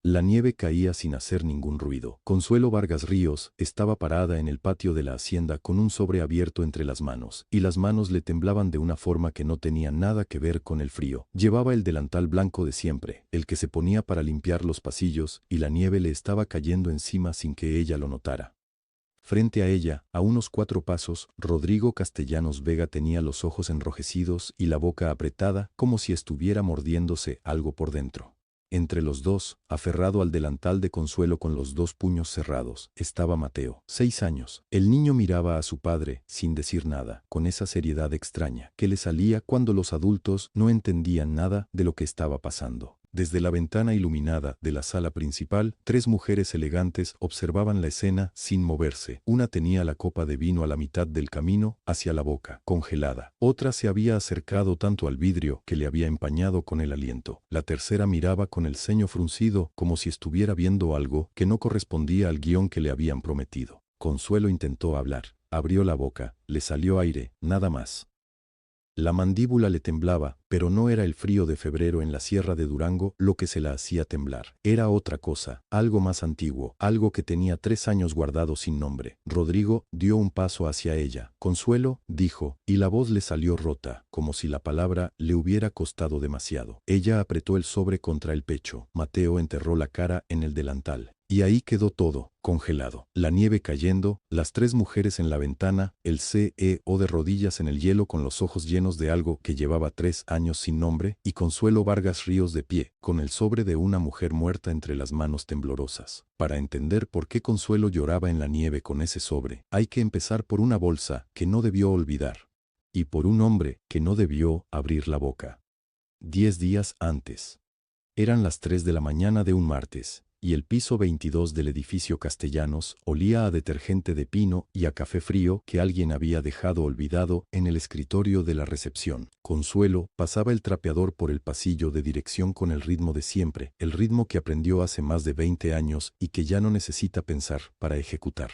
La nieve caía sin hacer ningún ruido. Consuelo Vargas Ríos estaba parada en el patio de la hacienda con un sobre abierto entre las manos, y las manos le temblaban de una forma que no tenía nada que ver con el frío. Llevaba el delantal blanco de siempre, el que se ponía para limpiar los pasillos, y la nieve le estaba cayendo encima sin que ella lo notara. Frente a ella, a unos 4 pasos, Rodrigo Castellanos Vega tenía los ojos enrojecidos y la boca apretada como si estuviera mordiéndose algo por dentro. Entre los dos, aferrado al delantal de Consuelo con los 2 puños cerrados, estaba Mateo, 6 años. El niño miraba a su padre, sin decir nada, con esa seriedad extraña que le salía cuando los adultos no entendían nada de lo que estaba pasando. Desde la ventana iluminada de la sala principal, 3 mujeres elegantes observaban la escena sin moverse. Una tenía la copa de vino a la mitad del camino, hacia la boca, congelada. Otra se había acercado tanto al vidrio que le había empañado con el aliento. La tercera miraba con el ceño fruncido, como si estuviera viendo algo que no correspondía al guión que le habían prometido. Consuelo intentó hablar. Abrió la boca, le salió aire, nada más. La mandíbula le temblaba, pero no era el frío de febrero en la sierra de Durango lo que se la hacía temblar. Era otra cosa, algo más antiguo, algo que tenía 3 años guardado sin nombre. Rodrigo dio un paso hacia ella. Consuelo, dijo, y la voz le salió rota, como si la palabra le hubiera costado demasiado. Ella apretó el sobre contra el pecho. Mateo enterró la cara en el delantal. Y ahí quedó todo, congelado. La nieve cayendo, las 3 mujeres en la ventana, el CEO de rodillas en el hielo con los ojos llenos de algo que llevaba 3 años sin nombre, y Consuelo Vargas Ríos de pie, con el sobre de una mujer muerta entre las manos temblorosas. Para entender por qué Consuelo lloraba en la nieve con ese sobre, hay que empezar por una bolsa que no debió olvidar. Y por un hombre que no debió abrir la boca. 10 días antes. Eran las 3 de la mañana de un martes, y el piso 22 del edificio Castellanos olía a detergente de pino y a café frío que alguien había dejado olvidado en el escritorio de la recepción. Consuelo pasaba el trapeador por el pasillo de dirección con el ritmo de siempre, el ritmo que aprendió hace más de 20 años y que ya no necesita pensar para ejecutar.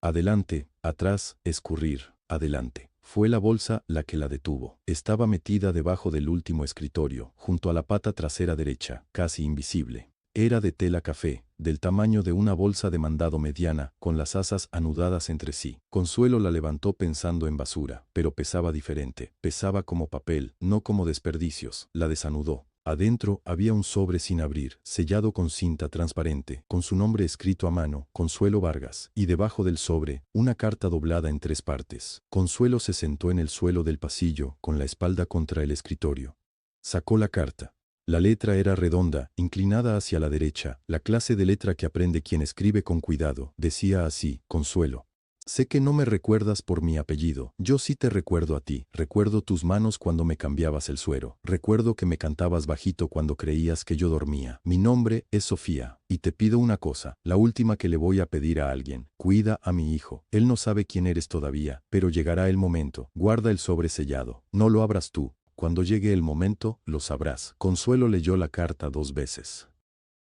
Adelante, atrás, escurrir, adelante. Fue la bolsa la que la detuvo. Estaba metida debajo del último escritorio, junto a la pata trasera derecha, casi invisible. Era de tela café, del tamaño de una bolsa de mandado mediana, con las asas anudadas entre sí. Consuelo la levantó pensando en basura, pero pesaba diferente. Pesaba como papel, no como desperdicios. La desanudó. Adentro había un sobre sin abrir, sellado con cinta transparente, con su nombre escrito a mano, Consuelo Vargas, y debajo del sobre, una carta doblada en 3 partes. Consuelo se sentó en el suelo del pasillo, con la espalda contra el escritorio. Sacó la carta. La letra era redonda, inclinada hacia la derecha, la clase de letra que aprende quien escribe con cuidado. Decía así: Consuelo. Sé que no me recuerdas por mi apellido, yo sí te recuerdo a ti. Recuerdo tus manos cuando me cambiabas el suero. Recuerdo que me cantabas bajito cuando creías que yo dormía. Mi nombre es Sofía, y te pido una cosa, la última que le voy a pedir a alguien. Cuida a mi hijo. Él no sabe quién eres todavía, pero llegará el momento. Guarda el sobre sellado. No lo abras tú. Cuando llegue el momento, lo sabrás. Consuelo leyó la carta 2 veces.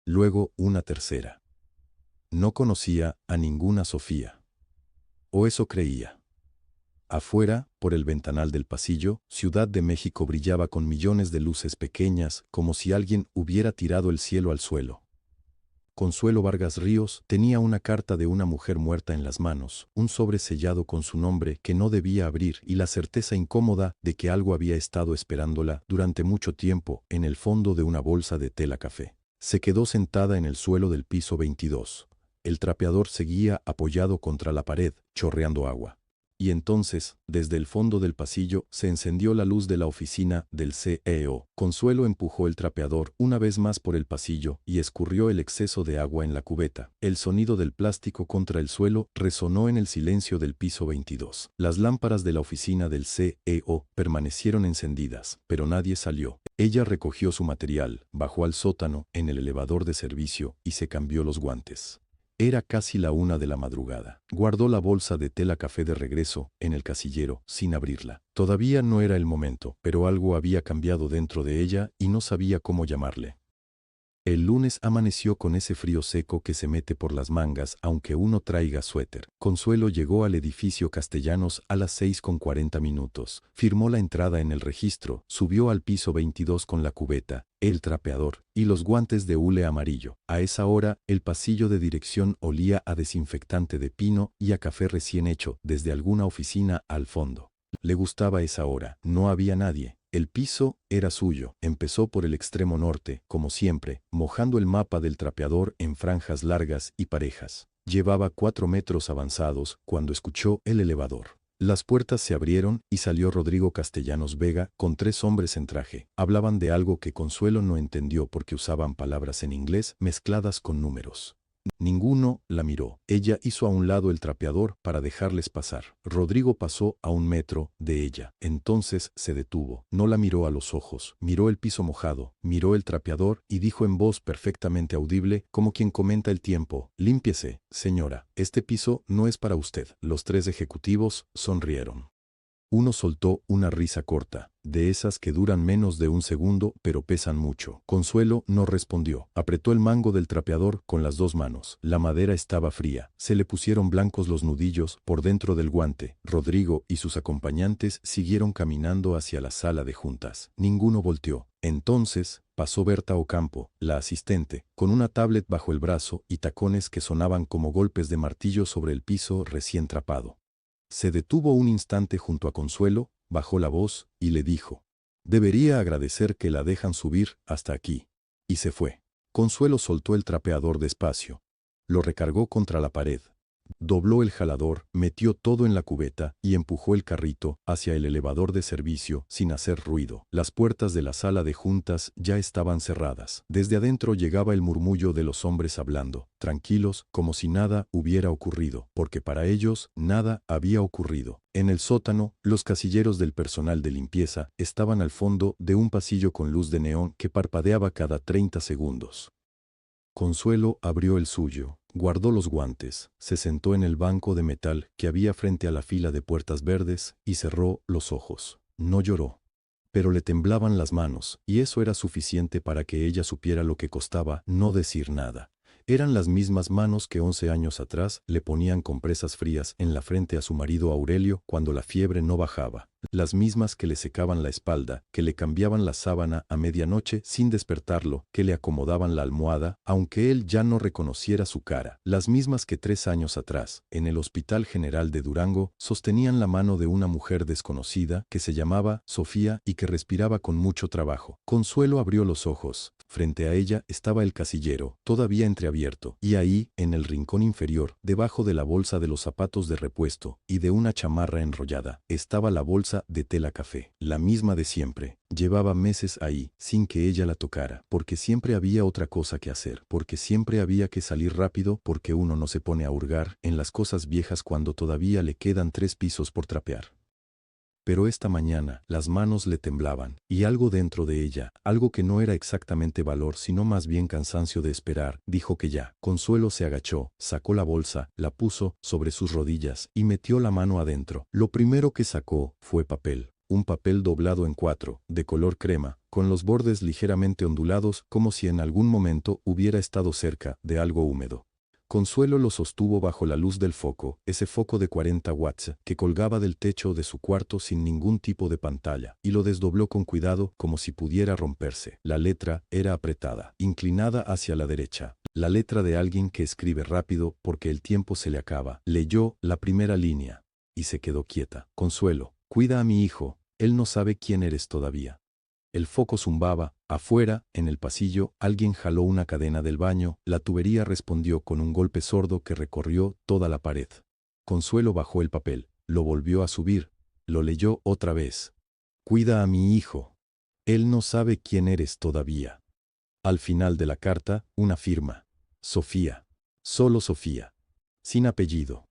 Luego una tercera. No conocía a ninguna Sofía. O eso creía. Afuera, por el ventanal del pasillo, Ciudad de México brillaba con millones de luces pequeñas, como si alguien hubiera tirado el cielo al suelo. Consuelo Vargas Ríos tenía una carta de una mujer muerta en las manos, un sobre sellado con su nombre que no debía abrir y la certeza incómoda de que algo había estado esperándola durante mucho tiempo en el fondo de una bolsa de tela café. Se quedó sentada en el suelo del piso 22. El trapeador seguía apoyado contra la pared, chorreando agua. Y entonces, desde el fondo del pasillo, se encendió la luz de la oficina del CEO. Consuelo empujó el trapeador una vez más por el pasillo y escurrió el exceso de agua en la cubeta. El sonido del plástico contra el suelo resonó en el silencio del piso 22. Las lámparas de la oficina del CEO permanecieron encendidas, pero nadie salió. Ella recogió su material, bajó al sótano, en el elevador de servicio, y se cambió los guantes. Era casi la 1 de la madrugada. Guardó la bolsa de tela café de regreso, en el casillero, sin abrirla. Todavía no era el momento, pero algo había cambiado dentro de ella y no sabía cómo llamarle. El lunes amaneció con ese frío seco que se mete por las mangas aunque uno traiga suéter. Consuelo llegó al edificio Castellanos a las 6:40. Firmó la entrada en el registro, subió al piso 22 con la cubeta, el trapeador y los guantes de hule amarillo. A esa hora, el pasillo de dirección olía a desinfectante de pino y a café recién hecho desde alguna oficina al fondo. Le gustaba esa hora, no había nadie. El piso era suyo. Empezó por el extremo norte, como siempre, mojando el mapa del trapeador en franjas largas y parejas. Llevaba 4 metros avanzados cuando escuchó el elevador. Las puertas se abrieron y salió Rodrigo Castellanos Vega con 3 hombres en traje. Hablaban de algo que Consuelo no entendió porque usaban palabras en inglés mezcladas con números. Ninguno la miró. Ella hizo a un lado el trapeador para dejarles pasar. Rodrigo pasó a 1 metro de ella. Entonces se detuvo. No la miró a los ojos. Miró el piso mojado, miró el trapeador y dijo en voz perfectamente audible, como quien comenta el tiempo: «Límpiese, señora. Este piso no es para usted». Los 3 ejecutivos sonrieron. Uno soltó una risa corta, de esas que duran menos de un segundo pero pesan mucho. Consuelo no respondió. Apretó el mango del trapeador con las 2 manos. La madera estaba fría. Se le pusieron blancos los nudillos por dentro del guante. Rodrigo y sus acompañantes siguieron caminando hacia la sala de juntas. Ninguno volteó. Entonces pasó Berta Ocampo, la asistente, con una tablet bajo el brazo y tacones que sonaban como golpes de martillo sobre el piso recién trapado. Se detuvo un instante junto a Consuelo, bajó la voz y le dijo: «Debería agradecer que la dejan subir hasta aquí». Y se fue. Consuelo soltó el trapeador despacio. Lo recargó contra la pared. Dobló el jalador, metió todo en la cubeta y empujó el carrito hacia el elevador de servicio sin hacer ruido. Las puertas de la sala de juntas ya estaban cerradas. Desde adentro llegaba el murmullo de los hombres hablando, tranquilos, como si nada hubiera ocurrido, porque para ellos nada había ocurrido. En el sótano, los casilleros del personal de limpieza estaban al fondo de un pasillo con luz de neón que parpadeaba cada 30 segundos. Consuelo abrió el suyo, guardó los guantes, se sentó en el banco de metal que había frente a la fila de puertas verdes y cerró los ojos. No lloró, pero le temblaban las manos, y eso era suficiente para que ella supiera lo que costaba no decir nada. Eran las mismas manos que 11 años atrás le ponían compresas frías en la frente a su marido Aurelio cuando la fiebre no bajaba. Las mismas que le secaban la espalda, que le cambiaban la sábana a medianoche sin despertarlo, que le acomodaban la almohada, aunque él ya no reconociera su cara. Las mismas que 3 años atrás, en el Hospital General de Durango, sostenían la mano de una mujer desconocida que se llamaba Sofía y que respiraba con mucho trabajo. Consuelo abrió los ojos. Frente a ella estaba el casillero, todavía entreabierto, y ahí, en el rincón inferior, debajo de la bolsa de los zapatos de repuesto y de una chamarra enrollada, estaba la bolsa de tela café, la misma de siempre. Llevaba meses ahí, sin que ella la tocara, porque siempre había otra cosa que hacer, porque siempre había que salir rápido, porque uno no se pone a hurgar en las cosas viejas cuando todavía le quedan 3 pisos por trapear. Pero esta mañana las manos le temblaban, y algo dentro de ella, algo que no era exactamente valor sino más bien cansancio de esperar, dijo que ya. Consuelo se agachó, sacó la bolsa, la puso sobre sus rodillas y metió la mano adentro. Lo primero que sacó fue papel. Un papel doblado en 4, de color crema, con los bordes ligeramente ondulados como si en algún momento hubiera estado cerca de algo húmedo. Consuelo lo sostuvo bajo la luz del foco, ese foco de 40 watts, que colgaba del techo de su cuarto sin ningún tipo de pantalla, y lo desdobló con cuidado como si pudiera romperse. La letra era apretada, inclinada hacia la derecha. La letra de alguien que escribe rápido porque el tiempo se le acaba. Leyó la primera línea y se quedó quieta. Consuelo, cuida a mi hijo, él no sabe quién eres todavía. El foco zumbaba. Afuera, en el pasillo, alguien jaló una cadena del baño. La tubería respondió con un golpe sordo que recorrió toda la pared. Consuelo bajó el papel, lo volvió a subir, lo leyó otra vez. Cuida a mi hijo. Él no sabe quién eres todavía. Al final de la carta, una firma. Sofía. Solo Sofía. Sin apellido.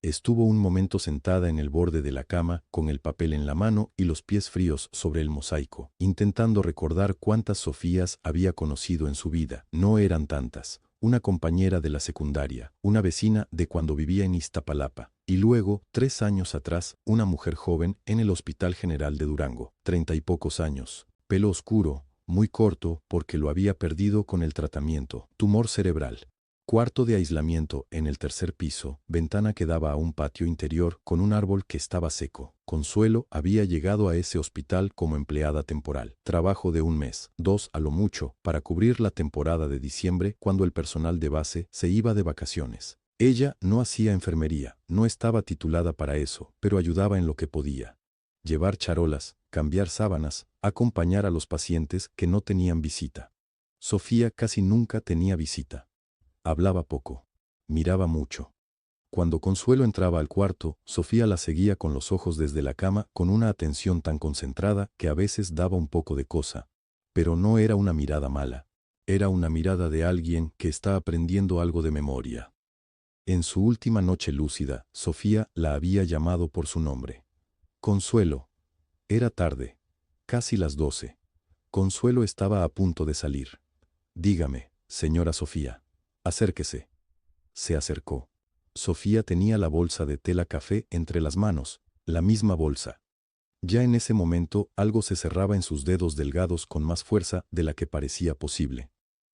Estuvo un momento sentada en el borde de la cama, con el papel en la mano y los pies fríos sobre el mosaico, intentando recordar cuántas Sofías había conocido en su vida. No eran tantas. Una compañera de la secundaria, una vecina de cuando vivía en Iztapalapa, y luego, 3 años atrás, una mujer joven en el Hospital General de Durango, 30 y pocos años, pelo oscuro, muy corto porque lo había perdido con el tratamiento. Tumor cerebral. Cuarto de aislamiento en el tercer piso, ventana que daba a un patio interior con un árbol que estaba seco. Consuelo había llegado a ese hospital como empleada temporal. Trabajo de un mes, 2 a lo mucho, para cubrir la temporada de diciembre cuando el personal de base se iba de vacaciones. Ella no hacía enfermería, no estaba titulada para eso, pero ayudaba en lo que podía. Llevar charolas, cambiar sábanas, acompañar a los pacientes que no tenían visita. Sofía casi nunca tenía visita. Hablaba poco. Miraba mucho. Cuando Consuelo entraba al cuarto, Sofía la seguía con los ojos desde la cama con una atención tan concentrada que a veces daba un poco de cosa. Pero no era una mirada mala. Era una mirada de alguien que está aprendiendo algo de memoria. En su última noche lúcida, Sofía la había llamado por su nombre. Consuelo. Era tarde. Casi las 12. Consuelo estaba a punto de salir. Dígame, señora Sofía. Acérquese. Se acercó. Sofía tenía la bolsa de tela café entre las manos, la misma bolsa. Ya en ese momento algo se cerraba en sus dedos delgados con más fuerza de la que parecía posible.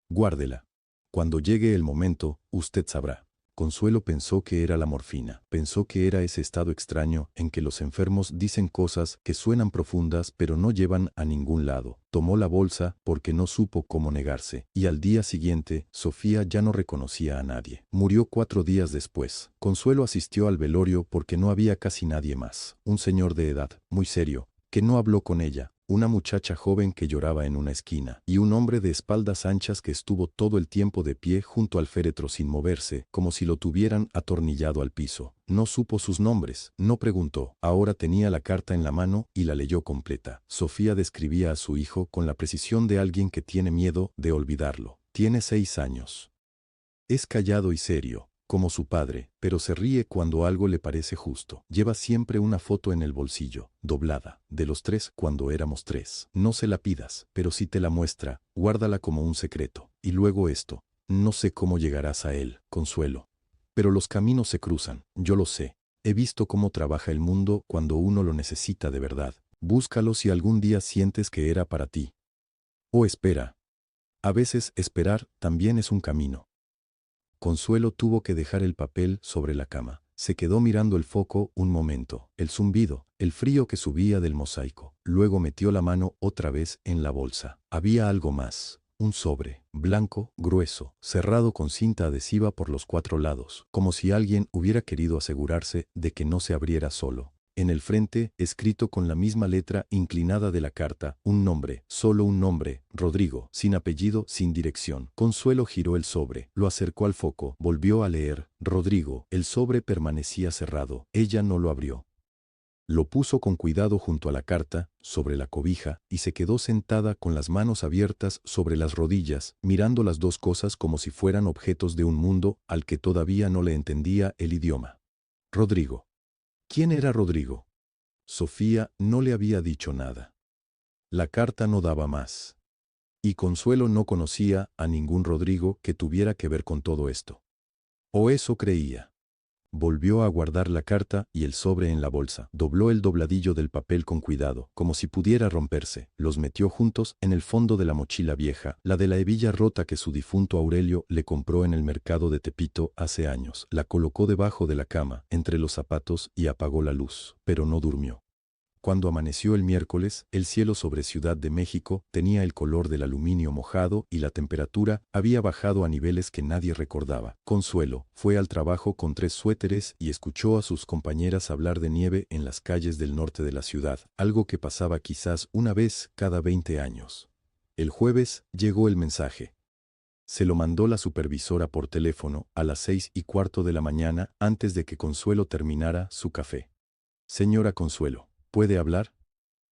Guárdela. Cuando llegue el momento, usted sabrá. Consuelo pensó que era la morfina, pensó que era ese estado extraño en que los enfermos dicen cosas que suenan profundas pero no llevan a ningún lado. Tomó la bolsa porque no supo cómo negarse, y al día siguiente, Sofía ya no reconocía a nadie. Murió 4 días después. Consuelo asistió al velorio porque no había casi nadie más. Un señor de edad, muy serio, que no habló con ella. Una muchacha joven que lloraba en una esquina, y un hombre de espaldas anchas que estuvo todo el tiempo de pie junto al féretro sin moverse, como si lo tuvieran atornillado al piso. No supo sus nombres, no preguntó. Ahora tenía la carta en la mano y la leyó completa. Sofía describía a su hijo con la precisión de alguien que tiene miedo de olvidarlo. Tiene 6 años. Es callado y serio, como su padre, pero se ríe cuando algo le parece justo. Lleva siempre una foto en el bolsillo, doblada, de los 3 cuando éramos 3. No se la pidas, pero si te la muestra, guárdala como un secreto. Y luego esto. No sé cómo llegarás a él, Consuelo. Pero los caminos se cruzan, yo lo sé. He visto cómo trabaja el mundo cuando uno lo necesita de verdad. Búscalo si algún día sientes que era para ti. O espera. A veces esperar también es un camino. Consuelo tuvo que dejar el papel sobre la cama. Se quedó mirando el foco un momento, el zumbido, el frío que subía del mosaico. Luego metió la mano otra vez en la bolsa. Había algo más. Un sobre, blanco, grueso, cerrado con cinta adhesiva por los 4 lados, como si alguien hubiera querido asegurarse de que no se abriera solo. En el frente, escrito con la misma letra inclinada de la carta, un nombre, solo un nombre, Rodrigo, sin apellido, sin dirección. Consuelo giró el sobre, lo acercó al foco, volvió a leer, Rodrigo. El sobre permanecía cerrado. Ella no lo abrió. Lo puso con cuidado junto a la carta, sobre la cobija, y se quedó sentada con las manos abiertas sobre las rodillas, mirando las dos cosas como si fueran objetos de un mundo al que todavía no le entendía el idioma. Rodrigo. ¿Quién era Rodrigo? Sofía no le había dicho nada. La carta no daba más. Y Consuelo no conocía a ningún Rodrigo que tuviera que ver con todo esto. O eso creía. Volvió a guardar la carta y el sobre en la bolsa. Dobló el dobladillo del papel con cuidado, como si pudiera romperse. Los metió juntos en el fondo de la mochila vieja, la de la hebilla rota que su difunto Aurelio le compró en el mercado de Tepito hace años. La colocó debajo de la cama, entre los zapatos, y apagó la luz, pero no durmió. Cuando amaneció el miércoles, el cielo sobre Ciudad de México tenía el color del aluminio mojado y la temperatura había bajado a niveles que nadie recordaba. Consuelo fue al trabajo con 3 suéteres y escuchó a sus compañeras hablar de nieve en las calles del norte de la ciudad, algo que pasaba quizás una vez cada 20 años. El jueves llegó el mensaje. Se lo mandó la supervisora por teléfono a las 6:15 de la mañana antes de que Consuelo terminara su café. Señora Consuelo. ¿Puede hablar?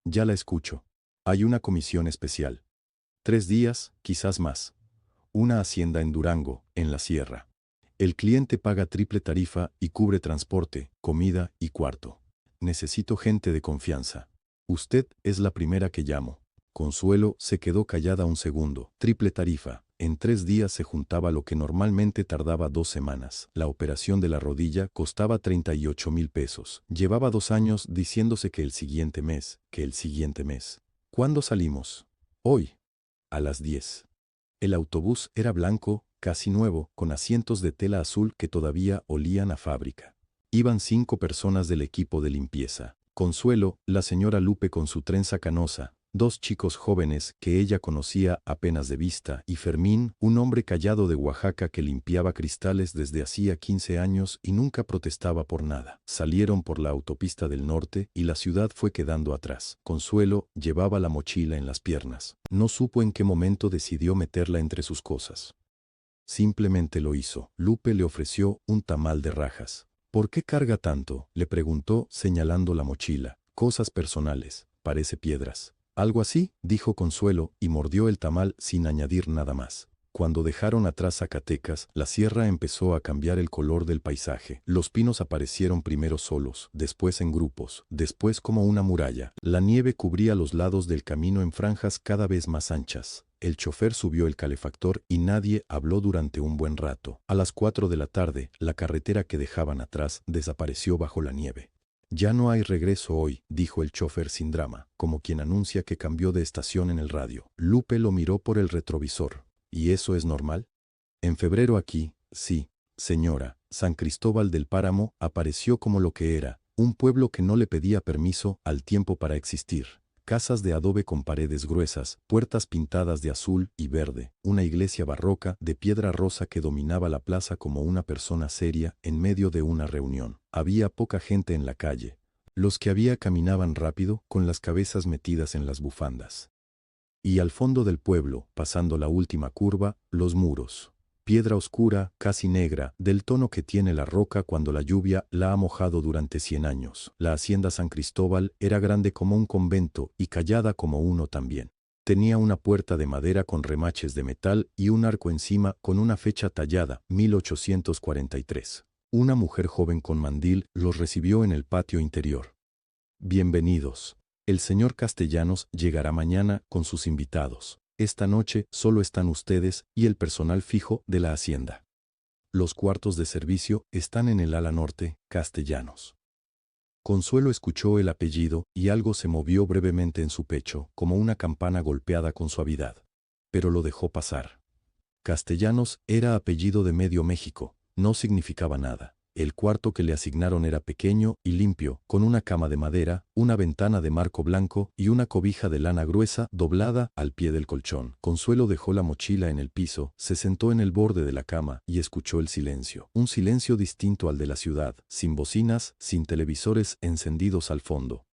Ya la escucho. Hay una comisión especial. 3 días, quizás más. Una hacienda en Durango, en la sierra. El cliente paga triple tarifa y cubre transporte, comida y cuarto. Necesito gente de confianza. Usted es la primera que llamo. Consuelo se quedó callada un segundo. Triple tarifa. En 3 días se juntaba lo que normalmente tardaba 2 semanas. La operación de la rodilla costaba 38,000 pesos. Llevaba 2 años diciéndose que el siguiente mes, que el siguiente mes. ¿Cuándo salimos? Hoy. a las 10. El autobús era blanco, casi nuevo, con asientos de tela azul que todavía olían a fábrica. Iban 5 personas del equipo de limpieza. Consuelo, la señora Lupe con su trenza canosa, 2 chicos jóvenes que ella conocía apenas de vista, y Fermín, un hombre callado de Oaxaca que limpiaba cristales desde hacía 15 años y nunca protestaba por nada. Salieron por la autopista del norte y la ciudad fue quedando atrás. Consuelo llevaba la mochila en las piernas. No supo en qué momento decidió meterla entre sus cosas. Simplemente lo hizo. Lupe le ofreció un tamal de rajas. ¿Por qué carga tanto?, le preguntó señalando la mochila. Cosas personales, parece piedras. Algo así, dijo Consuelo, y mordió el tamal sin añadir nada más. Cuando dejaron atrás Zacatecas, la sierra empezó a cambiar el color del paisaje. Los pinos aparecieron primero solos, después en grupos, después como una muralla. La nieve cubría los lados del camino en franjas cada vez más anchas. El chofer subió el calefactor y nadie habló durante un buen rato. A las 4 de la tarde, la carretera que dejaban atrás desapareció bajo la nieve. «Ya no hay regreso hoy», dijo el chofer sin drama, como quien anuncia que cambió de estación en el radio. Lupe lo miró por el retrovisor. ¿Y eso es normal? En febrero aquí, sí, señora, San Cristóbal del Páramo apareció como lo que era, un pueblo que no le pedía permiso al tiempo para existir. Casas de adobe con paredes gruesas, puertas pintadas de azul y verde, una iglesia barroca de piedra rosa que dominaba la plaza como una persona seria en medio de una reunión. Había poca gente en la calle. Los que había caminaban rápido, con las cabezas metidas en las bufandas. Y al fondo del pueblo, pasando la última curva, los muros. Piedra oscura, casi negra, del tono que tiene la roca cuando la lluvia la ha mojado durante 100 años. La hacienda San Cristóbal era grande como un convento y callada como uno también. Tenía una puerta de madera con remaches de metal y un arco encima con una fecha tallada, 1843. Una mujer joven con mandil los recibió en el patio interior. «Bienvenidos. El señor Castellanos llegará mañana con sus invitados. Esta noche solo están ustedes y el personal fijo de la hacienda. Los cuartos de servicio están en el ala norte, Castellanos». Consuelo escuchó el apellido y algo se movió brevemente en su pecho, como una campana golpeada con suavidad. Pero lo dejó pasar. Castellanos era apellido de medio México, no significaba nada. El cuarto que le asignaron era pequeño y limpio, con una cama de madera, una ventana de marco blanco y una cobija de lana gruesa doblada al pie del colchón. Consuelo dejó la mochila en el piso, se sentó en el borde de la cama y escuchó el silencio. Un silencio distinto al de la ciudad, sin bocinas, sin televisores encendidos al fondo.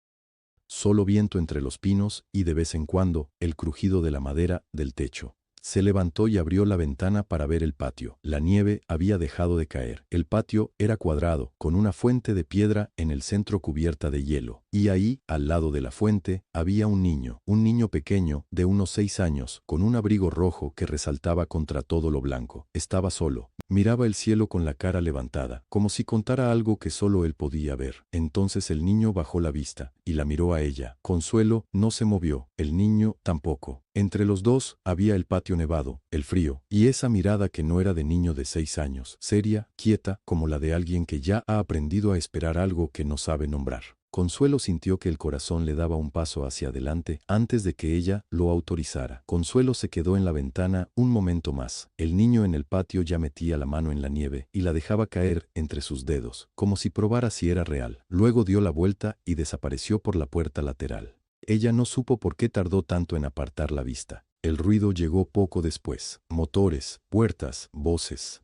Solo viento entre los pinos y de vez en cuando el crujido de la madera del techo. Se levantó y abrió la ventana para ver el patio. La nieve había dejado de caer. El patio era cuadrado, con una fuente de piedra en el centro cubierta de hielo. Y ahí, al lado de la fuente, había un niño pequeño, de unos 6 años, con un abrigo rojo que resaltaba contra todo lo blanco. Estaba solo. Miraba el cielo con la cara levantada, como si contara algo que solo él podía ver. Entonces el niño bajó la vista y la miró a ella. Consuelo no se movió, el niño tampoco. Entre los dos había el patio nevado, el frío, y esa mirada que no era de niño de 6 años, seria, quieta, como la de alguien que ya ha aprendido a esperar algo que no sabe nombrar. Consuelo sintió que el corazón le daba un paso hacia adelante antes de que ella lo autorizara. Consuelo se quedó en la ventana un momento más. El niño en el patio ya metía la mano en la nieve y la dejaba caer entre sus dedos, como si probara si era real. Luego dio la vuelta y desapareció por la puerta lateral. Ella no supo por qué tardó tanto en apartar la vista. El ruido llegó poco después. Motores, puertas, voces.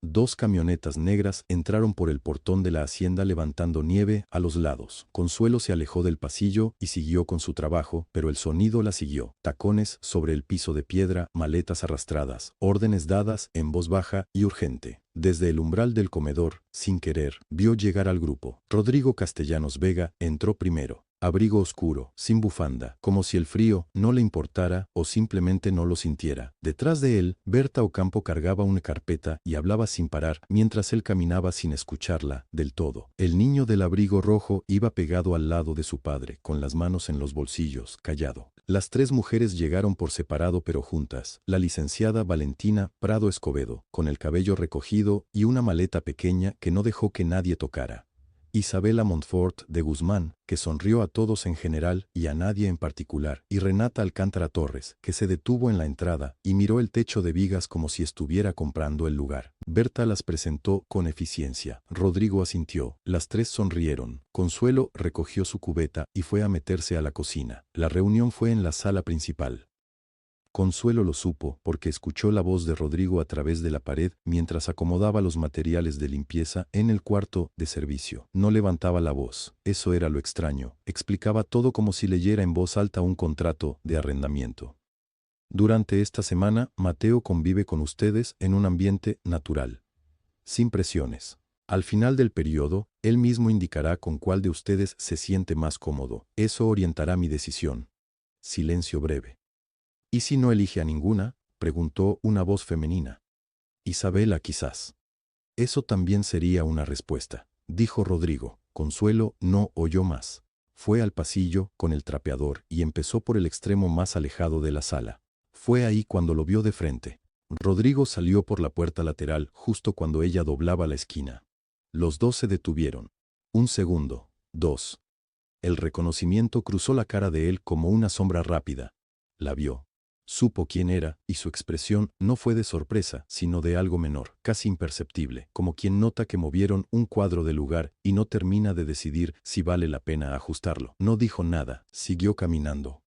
2 camionetas negras entraron por el portón de la hacienda levantando nieve a los lados. Consuelo se alejó del pasillo y siguió con su trabajo, pero el sonido la siguió. Tacones sobre el piso de piedra, maletas arrastradas, órdenes dadas en voz baja y urgente. Desde el umbral del comedor, sin querer, vio llegar al grupo. Rodrigo Castellanos Vega entró primero. Abrigo oscuro, sin bufanda, como si el frío no le importara o simplemente no lo sintiera. Detrás de él, Berta Ocampo cargaba una carpeta y hablaba sin parar mientras él caminaba sin escucharla del todo. El niño del abrigo rojo iba pegado al lado de su padre, con las manos en los bolsillos, callado. Las 3 mujeres llegaron por separado pero juntas. La licenciada Valentina Prado Escobedo, con el cabello recogido y una maleta pequeña que no dejó que nadie tocara. Isabela Montfort de Guzmán, que sonrió a todos en general y a nadie en particular, y Renata Alcántara Torres, que se detuvo en la entrada y miró el techo de vigas como si estuviera comprando el lugar. Berta las presentó con eficiencia. Rodrigo asintió. Las tres sonrieron. Consuelo recogió su cubeta y fue a meterse a la cocina. La reunión fue en la sala principal. Consuelo lo supo porque escuchó la voz de Rodrigo a través de la pared mientras acomodaba los materiales de limpieza en el cuarto de servicio. No levantaba la voz, eso era lo extraño. Explicaba todo como si leyera en voz alta un contrato de arrendamiento. Durante esta semana, Mateo convive con ustedes en un ambiente natural, sin presiones. Al final del periodo, él mismo indicará con cuál de ustedes se siente más cómodo. Eso orientará mi decisión. Silencio breve. ¿Y si no elige a ninguna?, preguntó una voz femenina. Isabela quizás. Eso también sería una respuesta, dijo Rodrigo. Consuelo no oyó más. Fue al pasillo con el trapeador y empezó por el extremo más alejado de la sala. Fue ahí cuando lo vio de frente. Rodrigo salió por la puerta lateral justo cuando ella doblaba la esquina. Los dos se detuvieron. Un segundo, dos. El reconocimiento cruzó la cara de él como una sombra rápida. La vio. Supo quién era, y su expresión no fue de sorpresa, sino de algo menor, casi imperceptible, como quien nota que movieron un cuadro de lugar y no termina de decidir si vale la pena ajustarlo. No dijo nada, siguió caminando.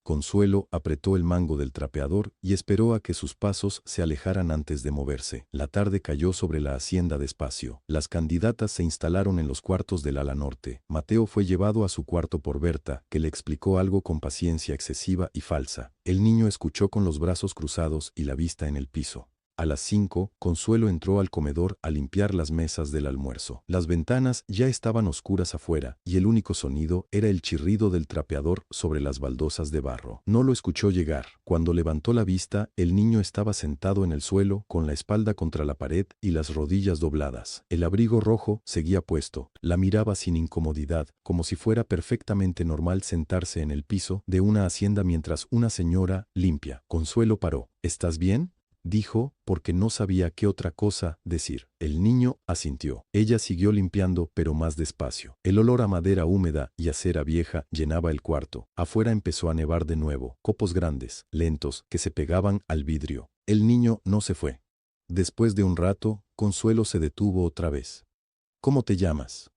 Consuelo apretó el mango del trapeador y esperó a que sus pasos se alejaran antes de moverse. La tarde cayó sobre la hacienda despacio. Las candidatas se instalaron en los cuartos del ala norte. Mateo fue llevado a su cuarto por Berta, que le explicó algo con paciencia excesiva y falsa. El niño escuchó con los brazos cruzados y la vista en el piso. A las 5, Consuelo entró al comedor a limpiar las mesas del almuerzo. Las ventanas ya estaban oscuras afuera, y el único sonido era el chirrido del trapeador sobre las baldosas de barro. No lo escuchó llegar. Cuando levantó la vista, el niño estaba sentado en el suelo, con la espalda contra la pared y las rodillas dobladas. El abrigo rojo seguía puesto. La miraba sin incomodidad, como si fuera perfectamente normal sentarse en el piso de una hacienda mientras una señora limpia. Consuelo paró. ¿Estás bien?, dijo, porque no sabía qué otra cosa decir. El niño asintió. Ella siguió limpiando, pero más despacio. El olor a madera húmeda y a cera vieja llenaba el cuarto. Afuera empezó a nevar de nuevo, copos grandes, lentos, que se pegaban al vidrio. El niño no se fue. Después de un rato, Consuelo se detuvo otra vez. ¿Cómo te llamas?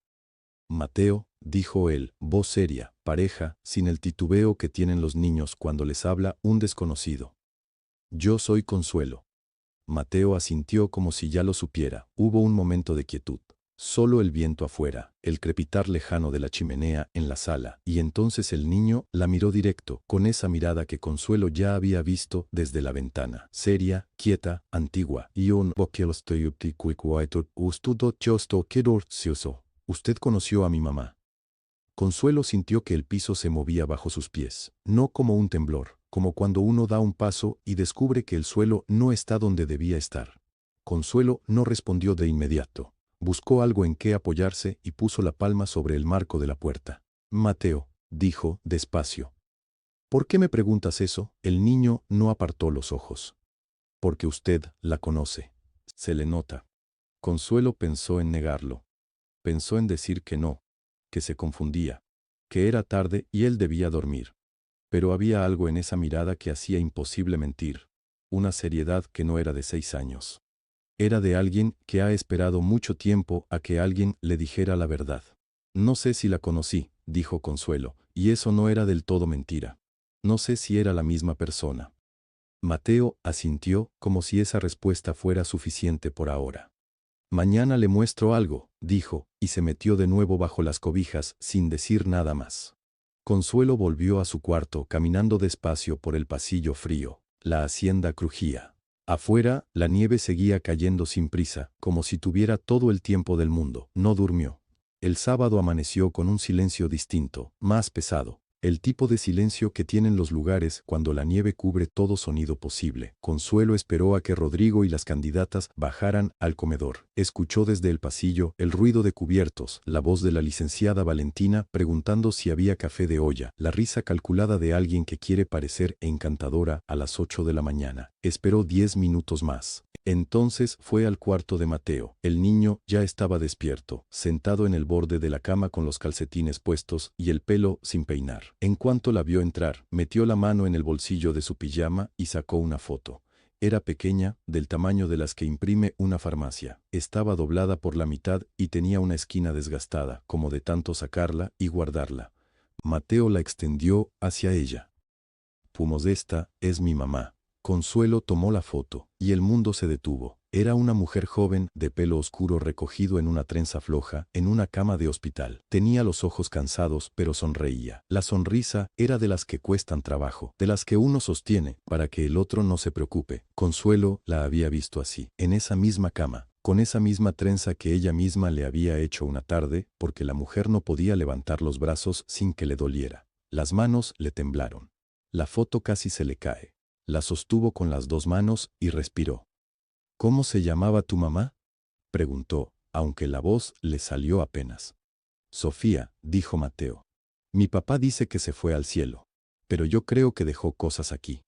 Mateo, dijo él, voz seria, pareja, sin el titubeo que tienen los niños cuando les habla un desconocido. Yo soy Consuelo. Mateo asintió como si ya lo supiera. Hubo un momento de quietud. Solo el viento afuera, el crepitar lejano de la chimenea en la sala, y entonces el niño la miró directo, con esa mirada que Consuelo ya había visto desde la ventana. Seria, quieta, antigua. Usted conoció a mi mamá. Consuelo sintió que el piso se movía bajo sus pies, no como un temblor, como cuando uno da un paso y descubre que el suelo no está donde debía estar. Consuelo no respondió de inmediato. Buscó algo en qué apoyarse y puso la palma sobre el marco de la puerta. Mateo, dijo despacio. ¿Por qué me preguntas eso? El niño no apartó los ojos. Porque usted la conoce. Se le nota. Consuelo pensó en negarlo. Pensó en decir que no, que se confundía, que era tarde y él debía dormir. Pero había algo en esa mirada que hacía imposible mentir, una seriedad que no era de 6 años. Era de alguien que ha esperado mucho tiempo a que alguien le dijera la verdad. No sé si la conocí, dijo Consuelo, y eso no era del todo mentira. No sé si era la misma persona. Mateo asintió como si esa respuesta fuera suficiente por ahora. Mañana le muestro algo, dijo, y se metió de nuevo bajo las cobijas sin decir nada más. Consuelo volvió a su cuarto caminando despacio por el pasillo frío. La hacienda crujía. Afuera, la nieve seguía cayendo sin prisa, como si tuviera todo el tiempo del mundo. No durmió. El sábado amaneció con un silencio distinto, más pesado. El tipo de silencio que tienen los lugares cuando la nieve cubre todo sonido posible. Consuelo esperó a que Rodrigo y las candidatas bajaran al comedor. Escuchó desde el pasillo el ruido de cubiertos, la voz de la licenciada Valentina preguntando si había café de olla, la risa calculada de alguien que quiere parecer encantadora a las 8 de la mañana. Esperó 10 minutos más. Entonces fue al cuarto de Mateo. El niño ya estaba despierto, sentado en el borde de la cama con los calcetines puestos y el pelo sin peinar. En cuanto la vio entrar, metió la mano en el bolsillo de su pijama y sacó una foto. Era pequeña, del tamaño de las que imprime una farmacia. Estaba doblada por la mitad y tenía una esquina desgastada, como de tanto sacarla y guardarla. Mateo la extendió hacia ella. Esta es mi mamá. Consuelo tomó la foto, y el mundo se detuvo. Era una mujer joven, de pelo oscuro recogido en una trenza floja, en una cama de hospital. Tenía los ojos cansados, pero sonreía. La sonrisa era de las que cuestan trabajo, de las que uno sostiene, para que el otro no se preocupe. Consuelo la había visto así, en esa misma cama, con esa misma trenza que ella misma le había hecho una tarde, porque la mujer no podía levantar los brazos sin que le doliera. Las manos le temblaron. La foto casi se le cae. La sostuvo con las dos manos y respiró. ¿Cómo se llamaba tu mamá?, preguntó, aunque la voz le salió apenas. Sofía, dijo Mateo. Mi papá dice que se fue al cielo, pero yo creo que dejó cosas aquí.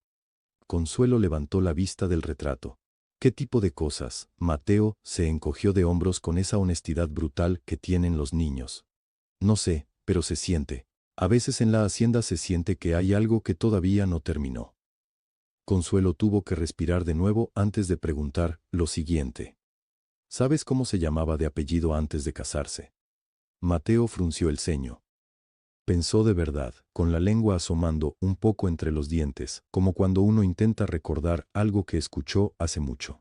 Consuelo levantó la vista del retrato. ¿Qué tipo de cosas? Mateo se encogió de hombros con esa honestidad brutal que tienen los niños. No sé, pero se siente. A veces en la hacienda se siente que hay algo que todavía no terminó. Consuelo tuvo que respirar de nuevo antes de preguntar lo siguiente. ¿Sabes cómo se llamaba de apellido antes de casarse? Mateo frunció el ceño. Pensó de verdad, con la lengua asomando un poco entre los dientes, como cuando uno intenta recordar algo que escuchó hace mucho.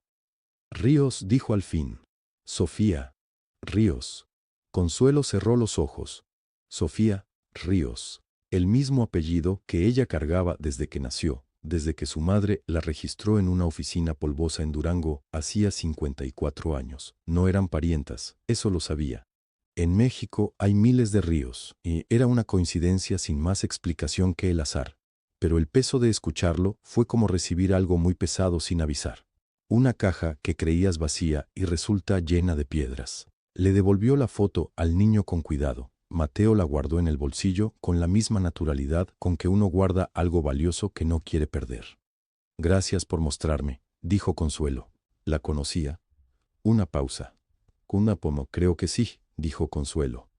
Ríos, dijo al fin. Sofía. Ríos. Consuelo cerró los ojos. Sofía Ríos. El mismo apellido que ella cargaba desde que nació, desde que su madre la registró en una oficina polvosa en Durango hacía 54 años. No eran parientas, eso lo sabía. En México hay miles de ríos, y era una coincidencia sin más explicación que el azar. Pero el peso de escucharlo fue como recibir algo muy pesado sin avisar. Una caja que creías vacía y resulta llena de piedras. Le devolvió la foto al niño con cuidado. Mateo la guardó en el bolsillo con la misma naturalidad con que uno guarda algo valioso que no quiere perder. Gracias por mostrarme, dijo Consuelo. ¿La conocía? Una pausa. Creo que sí, dijo Consuelo.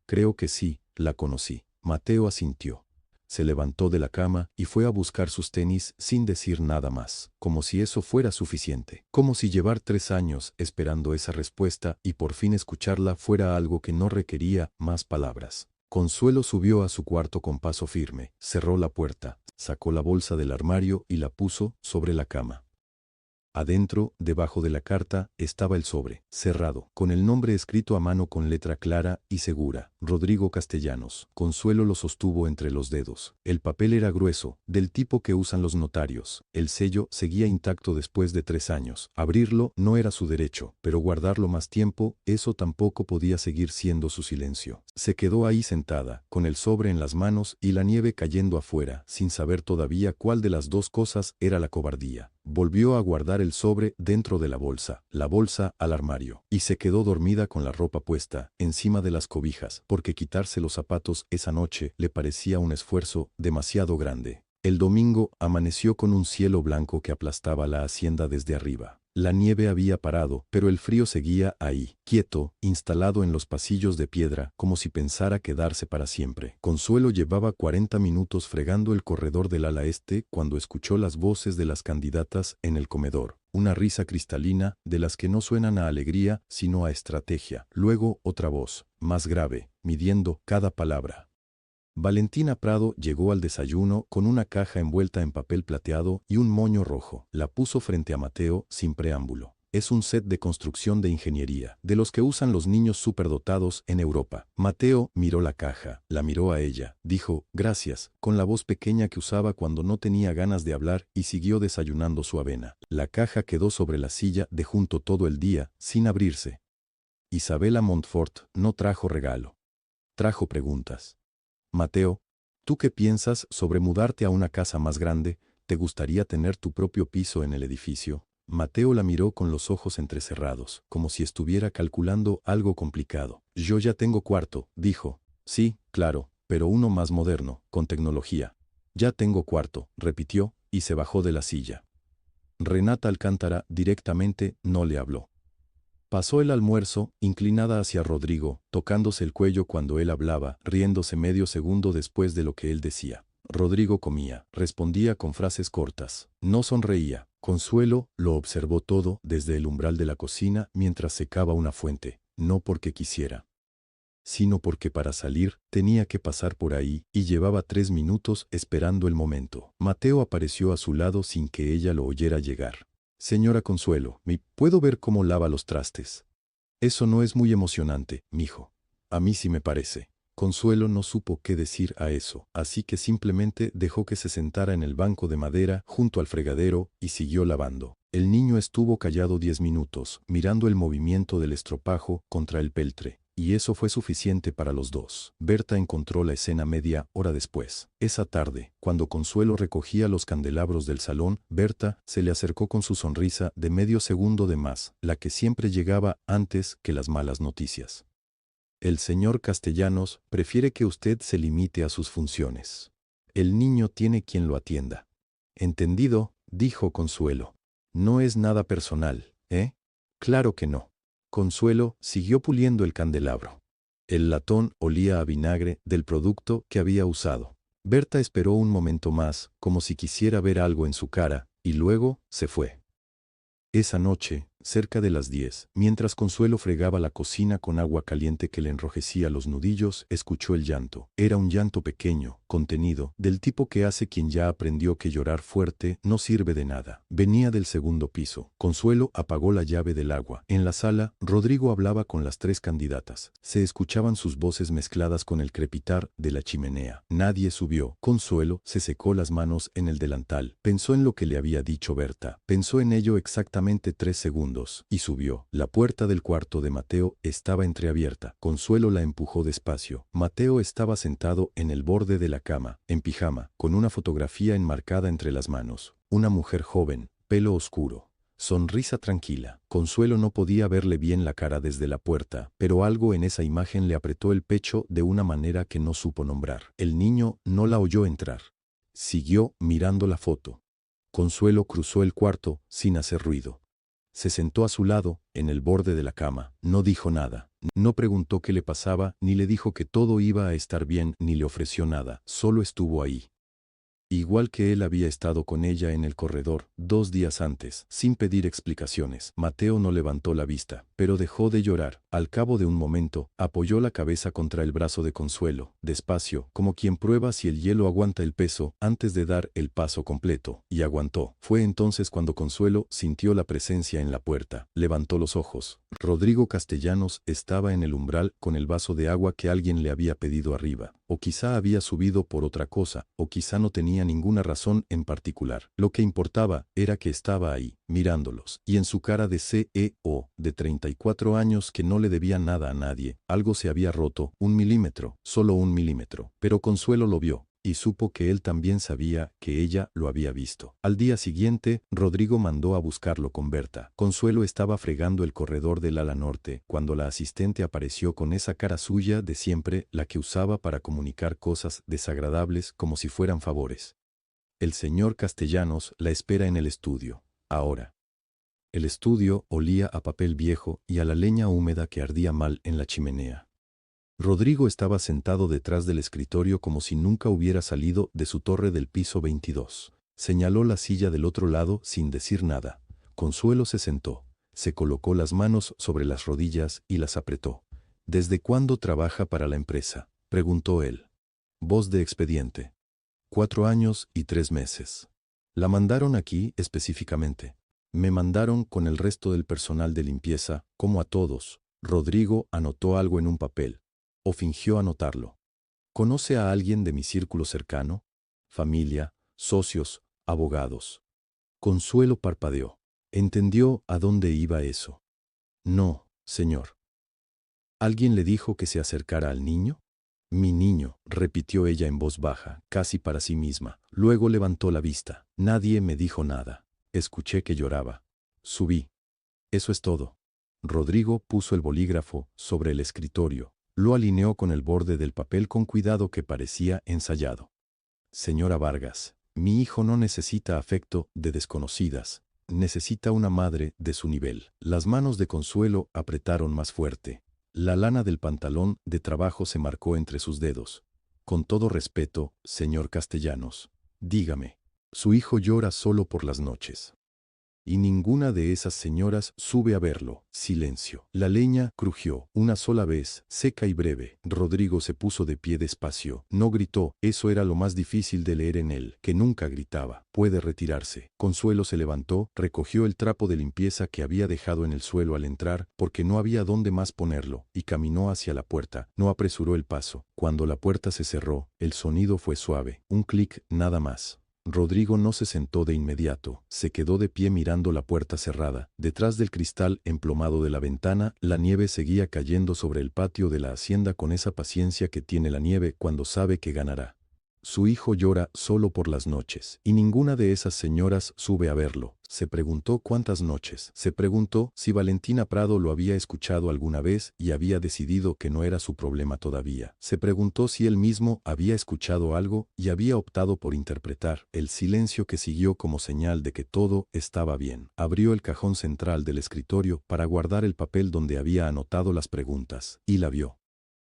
Creo que sí, la conocí. Mateo asintió. Se levantó de la cama y fue a buscar sus tenis sin decir nada más, como si eso fuera suficiente, como si llevar 3 años esperando esa respuesta y por fin escucharla fuera algo que no requería más palabras. Consuelo subió a su cuarto con paso firme, cerró la puerta, sacó la bolsa del armario y la puso sobre la cama. Adentro, debajo de la carta, estaba el sobre, cerrado, con el nombre escrito a mano con letra clara y segura, Rodrigo Castellanos. Consuelo lo sostuvo entre los dedos. El papel era grueso, del tipo que usan los notarios. El sello seguía intacto después de 3 años. Abrirlo no era su derecho, pero guardarlo más tiempo, eso tampoco podía seguir siendo su silencio. Se quedó ahí sentada, con el sobre en las manos y la nieve cayendo afuera, sin saber todavía cuál de las dos cosas era la cobardía. Volvió a guardar el sobre dentro de la bolsa al armario, y se quedó dormida con la ropa puesta, encima de las cobijas, porque quitarse los zapatos esa noche le parecía un esfuerzo demasiado grande. El domingo amaneció con un cielo blanco que aplastaba la hacienda desde arriba. La nieve había parado, pero el frío seguía ahí, quieto, instalado en los pasillos de piedra, como si pensara quedarse para siempre. Consuelo llevaba 40 minutos fregando el corredor del ala este cuando escuchó las voces de las candidatas en el comedor. Una risa cristalina, de las que no suenan a alegría, sino a estrategia. Luego otra voz, más grave, midiendo cada palabra. Valentina Prado llegó al desayuno con una caja envuelta en papel plateado y un moño rojo. La puso frente a Mateo sin preámbulo. Es un set de construcción de ingeniería, de los que usan los niños superdotados en Europa. Mateo miró la caja, la miró a ella, dijo, gracias, con la voz pequeña que usaba cuando no tenía ganas de hablar y siguió desayunando su avena. La caja quedó sobre la silla de junto todo el día, sin abrirse. Isabela Montfort no trajo regalo. Trajo preguntas. Mateo, ¿tú qué piensas sobre mudarte a una casa más grande? ¿Te gustaría tener tu propio piso en el edificio? Mateo la miró con los ojos entrecerrados, como si estuviera calculando algo complicado. Yo ya tengo cuarto, dijo. Sí, claro, pero uno más moderno, con tecnología. Ya tengo cuarto, repitió, y se bajó de la silla. Renata Alcántara directamente no le habló. Pasó el almuerzo, inclinada hacia Rodrigo, tocándose el cuello cuando él hablaba, riéndose medio segundo después de lo que él decía. Rodrigo comía, respondía con frases cortas. No sonreía. Consuelo lo observó todo desde el umbral de la cocina mientras secaba una fuente, no porque quisiera, sino porque para salir tenía que pasar por ahí y llevaba 3 minutos esperando el momento. Mateo apareció a su lado sin que ella lo oyera llegar. Señora Consuelo, ¿puedo ver cómo lava los trastes? Eso no es muy emocionante, mijo. A mí sí me parece. Consuelo no supo qué decir a eso, así que simplemente dejó que se sentara en el banco de madera junto al fregadero y siguió lavando. El niño estuvo callado 10 minutos, mirando el movimiento del estropajo contra el peltre. Y eso fue suficiente para los dos. Berta encontró la escena media hora después. Esa tarde, cuando Consuelo recogía los candelabros del salón, Berta se le acercó con su sonrisa de medio segundo de más, la que siempre llegaba antes que las malas noticias. El señor Castellanos prefiere que usted se limite a sus funciones. El niño tiene quien lo atienda. Entendido, dijo Consuelo. No es nada personal, ¿eh? Claro que no. Consuelo siguió puliendo el candelabro. El latón olía a vinagre del producto que había usado. Berta esperó un momento más, como si quisiera ver algo en su cara, y luego se fue. Esa noche, cerca de las 10, mientras Consuelo fregaba la cocina con agua caliente que le enrojecía los nudillos, escuchó el llanto. Era un llanto pequeño, contenido, del tipo que hace quien ya aprendió que llorar fuerte no sirve de nada. Venía del segundo piso. Consuelo apagó la llave del agua. En la sala, Rodrigo hablaba con las 3 candidatas. Se escuchaban sus voces mezcladas con el crepitar de la chimenea. Nadie subió. Consuelo se secó las manos en el delantal. Pensó en lo que le había dicho Berta. Pensó en ello exactamente 3 segundos, y subió. La puerta del cuarto de Mateo estaba entreabierta. Consuelo la empujó despacio. Mateo estaba sentado en el borde de la cama, en pijama, con una fotografía enmarcada entre las manos. Una mujer joven, pelo oscuro, sonrisa tranquila. Consuelo no podía verle bien la cara desde la puerta, pero algo en esa imagen le apretó el pecho de una manera que no supo nombrar. El niño no la oyó entrar. Siguió mirando la foto. Consuelo cruzó el cuarto sin hacer ruido. Se sentó a su lado, en el borde de la cama. No dijo nada. No preguntó qué le pasaba, ni le dijo que todo iba a estar bien, ni le ofreció nada. Solo estuvo ahí. Igual que él había estado con ella en el corredor 2 días antes, sin pedir explicaciones. Mateo no levantó la vista, pero dejó de llorar. Al cabo de un momento, apoyó la cabeza contra el brazo de Consuelo, despacio, como quien prueba si el hielo aguanta el peso antes de dar el paso completo, y aguantó. Fue entonces cuando Consuelo sintió la presencia en la puerta. Levantó los ojos. Rodrigo Castellanos estaba en el umbral con el vaso de agua que alguien le había pedido arriba. O quizá había subido por otra cosa, o quizá no tenía ninguna razón en particular. Lo que importaba era que estaba ahí, mirándolos, y en su cara de CEO, de 34 años que no le debía nada a nadie, algo se había roto, 1 milímetro, solo 1 milímetro. Pero Consuelo lo vio, y supo que él también sabía que ella lo había visto. Al día siguiente, Rodrigo mandó a buscarlo con Berta. Consuelo estaba fregando el corredor del ala norte, cuando la asistente apareció con esa cara suya de siempre, la que usaba para comunicar cosas desagradables como si fueran favores. El señor Castellanos la espera en el estudio, ahora. El estudio olía a papel viejo y a la leña húmeda que ardía mal en la chimenea. Rodrigo estaba sentado detrás del escritorio como si nunca hubiera salido de su torre del piso 22. Señaló la silla del otro lado sin decir nada. Consuelo se sentó, se colocó las manos sobre las rodillas y las apretó. ¿Desde cuándo trabaja para la empresa?, preguntó él. Voz de expediente. 4 años y 3 meses. La mandaron aquí específicamente. Me mandaron con el resto del personal de limpieza, como a todos. Rodrigo anotó algo en un papel. O fingió anotarlo. ¿Conoce a alguien de mi círculo cercano? Familia, socios, abogados. Consuelo parpadeó. Entendió a dónde iba eso. No, señor. ¿Alguien le dijo que se acercara al niño? Mi niño, repitió ella en voz baja, casi para sí misma. Luego levantó la vista. Nadie me dijo nada. Escuché que lloraba. Subí. Eso es todo. Rodrigo puso el bolígrafo sobre el escritorio. Lo alineó con el borde del papel con cuidado que parecía ensayado. Señora Vargas, mi hijo no necesita afecto de desconocidas, necesita una madre de su nivel. Las manos de Consuelo apretaron más fuerte. La lana del pantalón de trabajo se marcó entre sus dedos. Con todo respeto, señor Castellanos, dígame, su hijo llora solo por las noches. Y ninguna de esas señoras sube a verlo. Silencio. La leña crujió una sola vez, seca y breve. Rodrigo se puso de pie despacio. No gritó, eso era lo más difícil de leer en él, que nunca gritaba. Puede retirarse. Consuelo se levantó, recogió el trapo de limpieza que había dejado en el suelo al entrar, porque no había dónde más ponerlo, y caminó hacia la puerta. No apresuró el paso. Cuando la puerta se cerró, el sonido fue suave. Un clic, nada más. Rodrigo no se sentó de inmediato, se quedó de pie mirando la puerta cerrada. Detrás del cristal emplomado de la ventana, la nieve seguía cayendo sobre el patio de la hacienda con esa paciencia que tiene la nieve cuando sabe que ganará. Su hijo llora solo por las noches, y ninguna de esas señoras sube a verlo. Se preguntó cuántas noches. Se preguntó si Valentina Prado lo había escuchado alguna vez y había decidido que no era su problema todavía. Se preguntó si él mismo había escuchado algo y había optado por interpretar el silencio que siguió como señal de que todo estaba bien. Abrió el cajón central del escritorio para guardar el papel donde había anotado las preguntas, y la vio.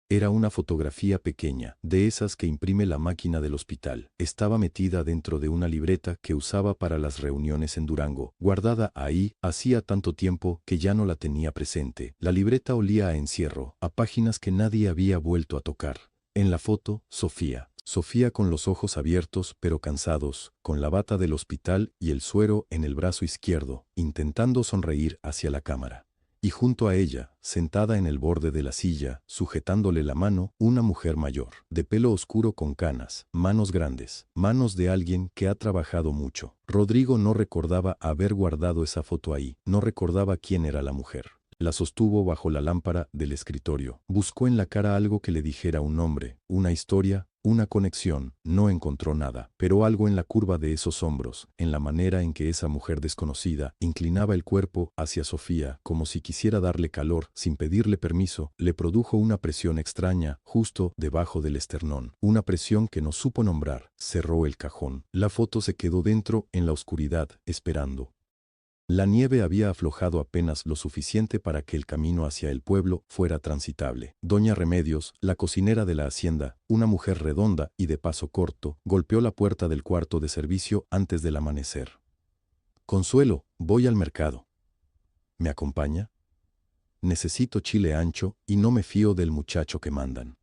Era una fotografía pequeña, de esas que imprime la máquina del hospital. Estaba metida dentro de una libreta que usaba para las reuniones en Durango, guardada ahí hacía tanto tiempo que ya no la tenía presente. La libreta olía a encierro, a páginas que nadie había vuelto a tocar. En la foto, Sofía. Sofía con los ojos abiertos pero cansados, con la bata del hospital y el suero en el brazo izquierdo, intentando sonreír hacia la cámara. Y junto a ella, sentada en el borde de la silla, sujetándole la mano, una mujer mayor, de pelo oscuro con canas, manos grandes, manos de alguien que ha trabajado mucho. Rodrigo no recordaba haber guardado esa foto ahí, no recordaba quién era la mujer. La sostuvo bajo la lámpara del escritorio. Buscó en la cara algo que le dijera un nombre, una historia, una conexión. No encontró nada, pero algo en la curva de esos hombros, en la manera en que esa mujer desconocida inclinaba el cuerpo hacia Sofía, como si quisiera darle calor, sin pedirle permiso, le produjo una presión extraña, justo debajo del esternón. Una presión que no supo nombrar. Cerró el cajón. La foto se quedó dentro, en la oscuridad, esperando. La nieve había aflojado apenas lo suficiente para que el camino hacia el pueblo fuera transitable. Doña Remedios, la cocinera de la hacienda, una mujer redonda y de paso corto, golpeó la puerta del cuarto de servicio antes del amanecer. «Consuelo, voy al mercado. ¿Me acompaña? Necesito chile ancho y no me fío del muchacho que mandan».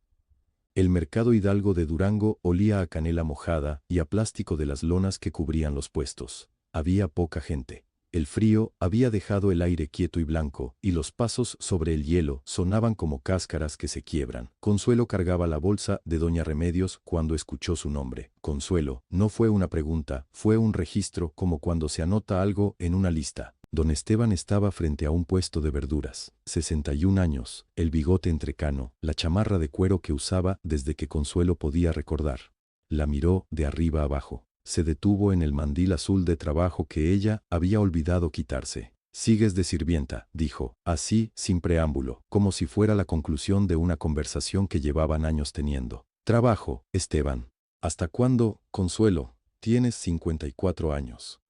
El mercado Hidalgo de Durango olía a canela mojada y a plástico de las lonas que cubrían los puestos. Había poca gente. El frío había dejado el aire quieto y blanco, y los pasos sobre el hielo sonaban como cáscaras que se quiebran. Consuelo cargaba la bolsa de Doña Remedios cuando escuchó su nombre. Consuelo, no fue una pregunta, fue un registro, como cuando se anota algo en una lista. Don Esteban estaba frente a un puesto de verduras. 61 años, el bigote entrecano, la chamarra de cuero que usaba desde que Consuelo podía recordar. La miró de arriba abajo. Se detuvo en el mandil azul de trabajo que ella había olvidado quitarse. «Sigues de sirvienta», dijo, así, sin preámbulo, como si fuera la conclusión de una conversación que llevaban años teniendo. «Trabajo, Esteban». «¿Hasta cuándo, Consuelo? Tienes 54 años.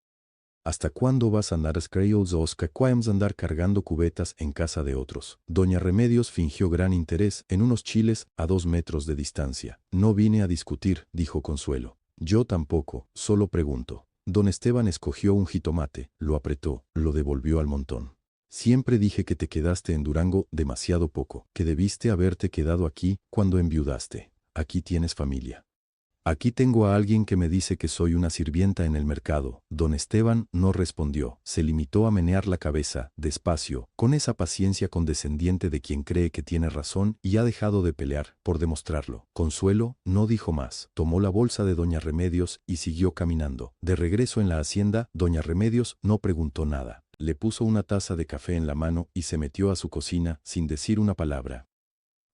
¿Hasta cuándo vas a andar andar cargando cubetas en casa de otros?» Doña Remedios fingió gran interés en unos chiles a 2 metros de distancia. «No vine a discutir», dijo Consuelo. «Yo tampoco, solo pregunto». Don Esteban escogió un jitomate, lo apretó, lo devolvió al montón. «Siempre dije que te quedaste en Durango demasiado poco, que debiste haberte quedado aquí cuando enviudaste. Aquí tienes familia». «Aquí tengo a alguien que me dice que soy una sirvienta en el mercado». Don Esteban no respondió, se limitó a menear la cabeza, despacio, con esa paciencia condescendiente de quien cree que tiene razón y ha dejado de pelear, por demostrarlo. Consuelo no dijo más, tomó la bolsa de Doña Remedios y siguió caminando. De regreso en la hacienda, Doña Remedios no preguntó nada. Le puso una taza de café en la mano y se metió a su cocina sin decir una palabra.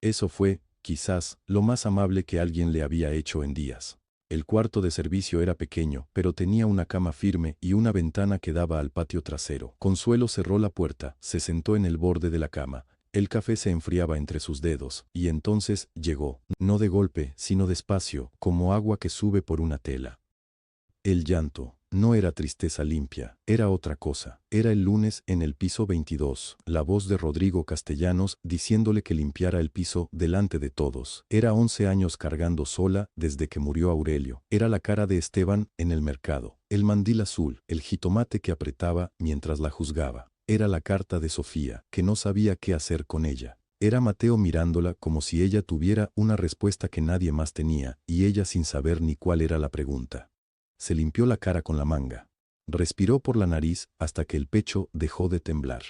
Eso fue, quizás, lo más amable que alguien le había hecho en días. El cuarto de servicio era pequeño, pero tenía una cama firme y una ventana que daba al patio trasero. Consuelo cerró la puerta, se sentó en el borde de la cama. El café se enfriaba entre sus dedos, y entonces llegó, no de golpe, sino despacio, como agua que sube por una tela. El llanto. No era tristeza limpia, era otra cosa. Era el lunes en el piso 22, la voz de Rodrigo Castellanos diciéndole que limpiara el piso delante de todos. Era 11 años cargando sola desde que murió Aurelio. Era la cara de Esteban en el mercado, el mandil azul, el jitomate que apretaba mientras la juzgaba. Era la carta de Sofía, que no sabía qué hacer con ella. Era Mateo mirándola como si ella tuviera una respuesta que nadie más tenía, y ella sin saber ni cuál era la pregunta. Se limpió la cara con la manga. Respiró por la nariz hasta que el pecho dejó de temblar.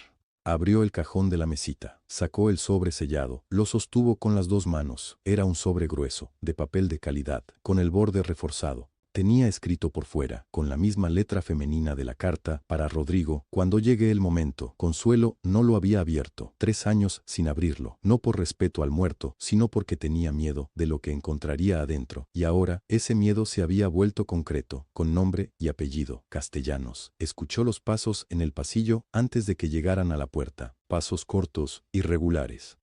Abrió el cajón de la mesita, sacó el sobre sellado, lo sostuvo con las dos manos. Era un sobre grueso, de papel de calidad, con el borde reforzado. Tenía escrito por fuera, con la misma letra femenina de la carta, para Rodrigo: cuando llegue el momento. Consuelo no lo había abierto, 3 años sin abrirlo, no por respeto al muerto, sino porque tenía miedo de lo que encontraría adentro, y ahora ese miedo se había vuelto concreto, con nombre y apellido: Castellanos. Escuchó los pasos en el pasillo antes de que llegaran a la puerta, pasos cortos, irregulares.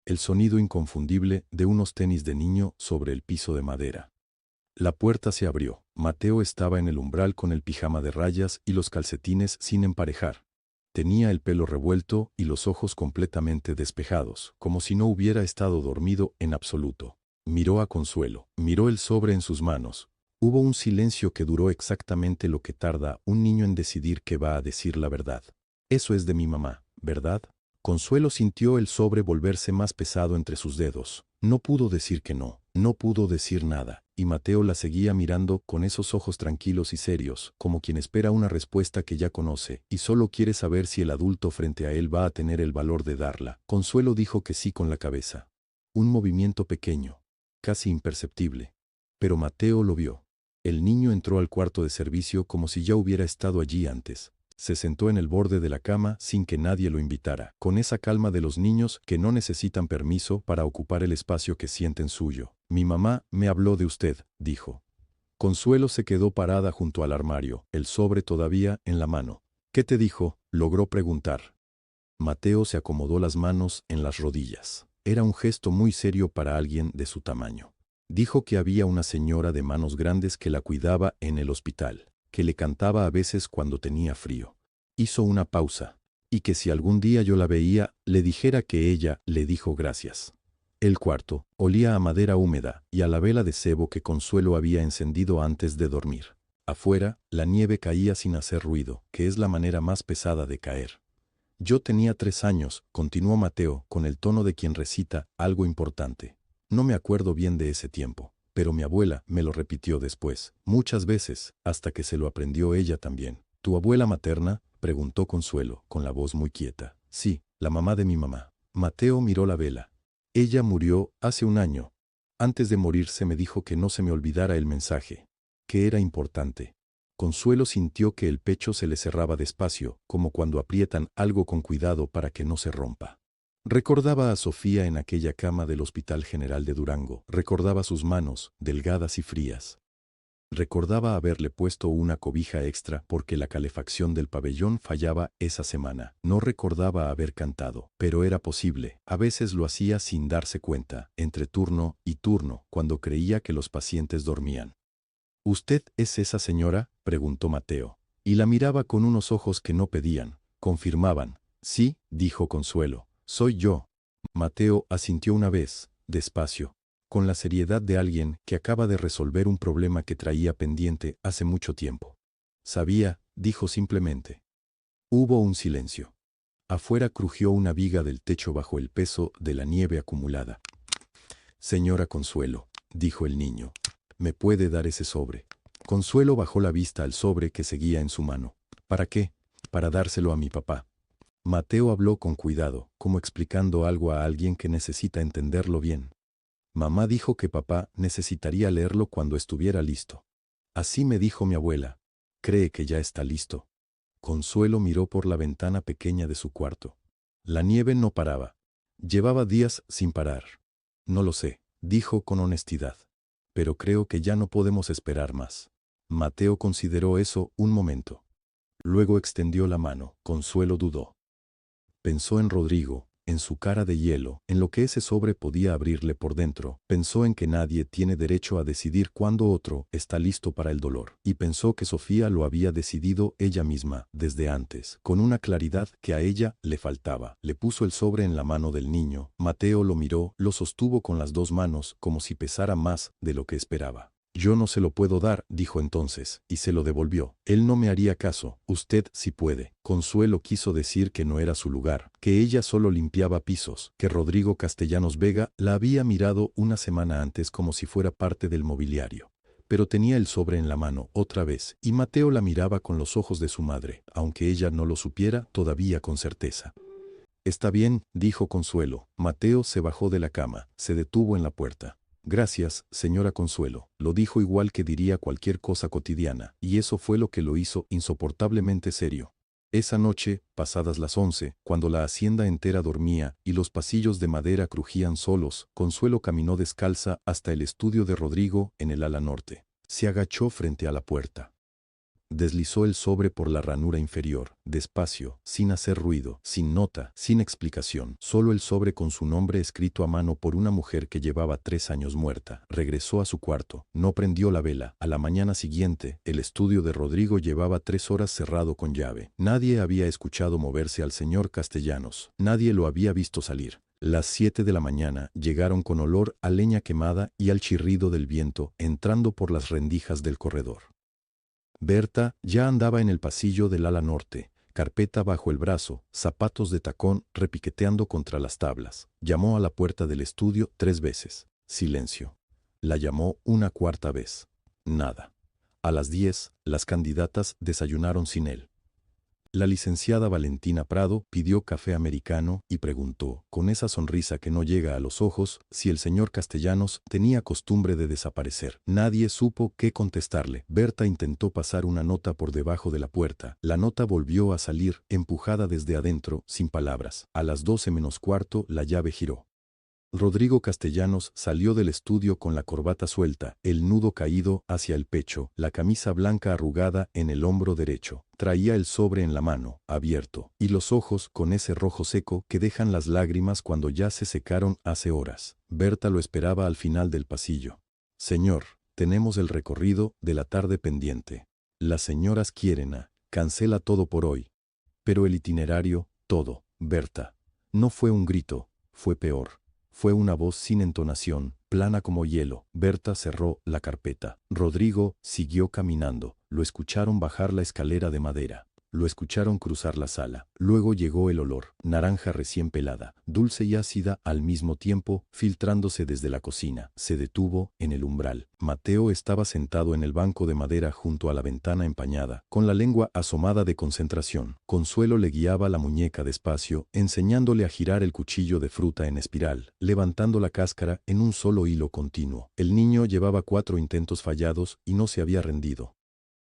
El sonido inconfundible de unos tenis de niño sobre el piso de madera. La puerta se abrió. Mateo estaba en el umbral con el pijama de rayas y los calcetines sin emparejar. Tenía el pelo revuelto y los ojos completamente despejados, como si no hubiera estado dormido en absoluto. Miró a Consuelo, miró el sobre en sus manos. Hubo un silencio que duró exactamente lo que tarda un niño en decidir que va a decir la verdad. Eso es de mi mamá, ¿verdad? Consuelo sintió el sobre volverse más pesado entre sus dedos. No pudo decir que no, no pudo decir nada, y Mateo la seguía mirando con esos ojos tranquilos y serios, como quien espera una respuesta que ya conoce, y solo quiere saber si el adulto frente a él va a tener el valor de darla. Consuelo dijo que sí con la cabeza. Un movimiento pequeño, casi imperceptible. Pero Mateo lo vio. El niño entró al cuarto de servicio como si ya hubiera estado allí antes. Se sentó en el borde de la cama sin que nadie lo invitara, con esa calma de los niños que no necesitan permiso para ocupar el espacio que sienten suyo. Mi mamá me habló de usted, dijo. Consuelo se quedó parada junto al armario, el sobre todavía en la mano. ¿Qué te dijo?, logró preguntar. Mateo se acomodó las manos en las rodillas. Era un gesto muy serio para alguien de su tamaño. Dijo que había una señora de manos grandes que la cuidaba en el hospital, que le cantaba a veces cuando tenía frío. Hizo una pausa, y que si algún día yo la veía, le dijera que ella le dijo gracias. El cuarto olía a madera húmeda y a la vela de cebo que Consuelo había encendido antes de dormir. Afuera, la nieve caía sin hacer ruido, que es la manera más pesada de caer. Yo tenía 3 años, continuó Mateo, con el tono de quien recita algo importante. No me acuerdo bien de ese tiempo, pero mi abuela me lo repitió después, muchas veces, hasta que se lo aprendió ella también. ¿Tu abuela materna?, preguntó Consuelo, con la voz muy quieta. Sí, la mamá de mi mamá. Mateo miró la vela. Ella murió hace 1 año. Antes de morirse me dijo que no se me olvidara el mensaje, que era importante. Consuelo sintió que el pecho se le cerraba despacio, como cuando aprietan algo con cuidado para que no se rompa. Recordaba a Sofía en aquella cama del Hospital General de Durango. Recordaba sus manos, delgadas y frías. Recordaba haberle puesto una cobija extra porque la calefacción del pabellón fallaba esa semana. No recordaba haber cantado, pero era posible. A veces lo hacía sin darse cuenta, entre turno y turno, cuando creía que los pacientes dormían. ¿Usted es esa señora?, preguntó Mateo. Y la miraba con unos ojos que no pedían, confirmaban. Sí, dijo Consuelo, soy yo. Mateo asintió una vez, despacio, con la seriedad de alguien que acaba de resolver un problema que traía pendiente hace mucho tiempo. Sabía, dijo simplemente. Hubo un silencio. Afuera crujió una viga del techo bajo el peso de la nieve acumulada. Señora Consuelo, dijo el niño, ¿me puede dar ese sobre? Consuelo bajó la vista al sobre que seguía en su mano. ¿Para qué? Para dárselo a mi papá. Mateo habló con cuidado, como explicando algo a alguien que necesita entenderlo bien. Mamá dijo que papá necesitaría leerlo cuando estuviera listo. Así me dijo mi abuela. ¿Cree que ya está listo? Consuelo miró por la ventana pequeña de su cuarto. La nieve no paraba. Llevaba días sin parar. No lo sé, dijo con honestidad. Pero creo que ya no podemos esperar más. Mateo consideró eso un momento. Luego extendió la mano. Consuelo dudó. Pensó en Rodrigo, en su cara de hielo, en lo que ese sobre podía abrirle por dentro. Pensó en que nadie tiene derecho a decidir cuándo otro está listo para el dolor. Y pensó que Sofía lo había decidido ella misma, desde antes, con una claridad que a ella le faltaba. Le puso el sobre en la mano del niño. Mateo lo miró, lo sostuvo con las dos manos, como si pesara más de lo que esperaba. Yo no se lo puedo dar, dijo entonces, y se lo devolvió. Él no me haría caso, usted sí puede. Consuelo quiso decir que no era su lugar, que ella solo limpiaba pisos, que Rodrigo Castellanos Vega la había mirado una semana antes como si fuera parte del mobiliario. Pero tenía el sobre en la mano otra vez, y Mateo la miraba con los ojos de su madre, aunque ella no lo supiera todavía con certeza. Está bien, dijo Consuelo. Mateo se bajó de la cama, se detuvo en la puerta. Gracias, señora Consuelo, lo dijo igual que diría cualquier cosa cotidiana, y eso fue lo que lo hizo insoportablemente serio. Esa noche, pasadas las 11, cuando la hacienda entera dormía y los pasillos de madera crujían solos, Consuelo caminó descalza hasta el estudio de Rodrigo en el ala norte. Se agachó frente a la puerta. Deslizó el sobre por la ranura inferior, despacio, sin hacer ruido, sin nota, sin explicación. Solo el sobre con su nombre escrito a mano por una mujer que llevaba 3 años muerta. Regresó a su cuarto, no prendió la vela. A la mañana siguiente, el estudio de Rodrigo llevaba 3 horas cerrado con llave. Nadie había escuchado moverse al señor Castellanos. Nadie lo había visto salir. Las 7 de la mañana llegaron con olor a leña quemada y al chirrido del viento entrando por las rendijas del corredor. Berta ya andaba en el pasillo del ala norte, carpeta bajo el brazo, zapatos de tacón repiqueteando contra las tablas. Llamó a la puerta del estudio 3 veces. Silencio. La llamó una 4ª vez. Nada. A las 10, las candidatas desayunaron sin él. La licenciada Valentina Prado pidió café americano y preguntó, con esa sonrisa que no llega a los ojos, si el señor Castellanos tenía costumbre de desaparecer. Nadie supo qué contestarle. Berta intentó pasar una nota por debajo de la puerta. La nota volvió a salir, empujada desde adentro, sin palabras. A las 12 menos cuarto la llave giró. Rodrigo Castellanos salió del estudio con la corbata suelta, el nudo caído hacia el pecho, la camisa blanca arrugada en el hombro derecho. Traía el sobre en la mano, abierto, y los ojos con ese rojo seco que dejan las lágrimas cuando ya se secaron hace horas. Berta lo esperaba al final del pasillo. Señor, tenemos el recorrido de la tarde pendiente. Las señoras quieren cancela todo por hoy. Pero el itinerario, todo, Berta. No fue un grito, fue peor. Fue una voz sin entonación, plana como hielo. Berta cerró la carpeta. Rodrigo siguió caminando. Lo escucharon bajar la escalera de madera. Lo escucharon cruzar la sala. Luego llegó el olor, naranja recién pelada, dulce y ácida al mismo tiempo, filtrándose desde la cocina. Se detuvo en el umbral. Mateo estaba sentado en el banco de madera junto a la ventana empañada, con la lengua asomada de concentración. Consuelo le guiaba la muñeca despacio, enseñándole a girar el cuchillo de fruta en espiral, levantando la cáscara en un solo hilo continuo. El niño llevaba 4 intentos fallados y no se había rendido.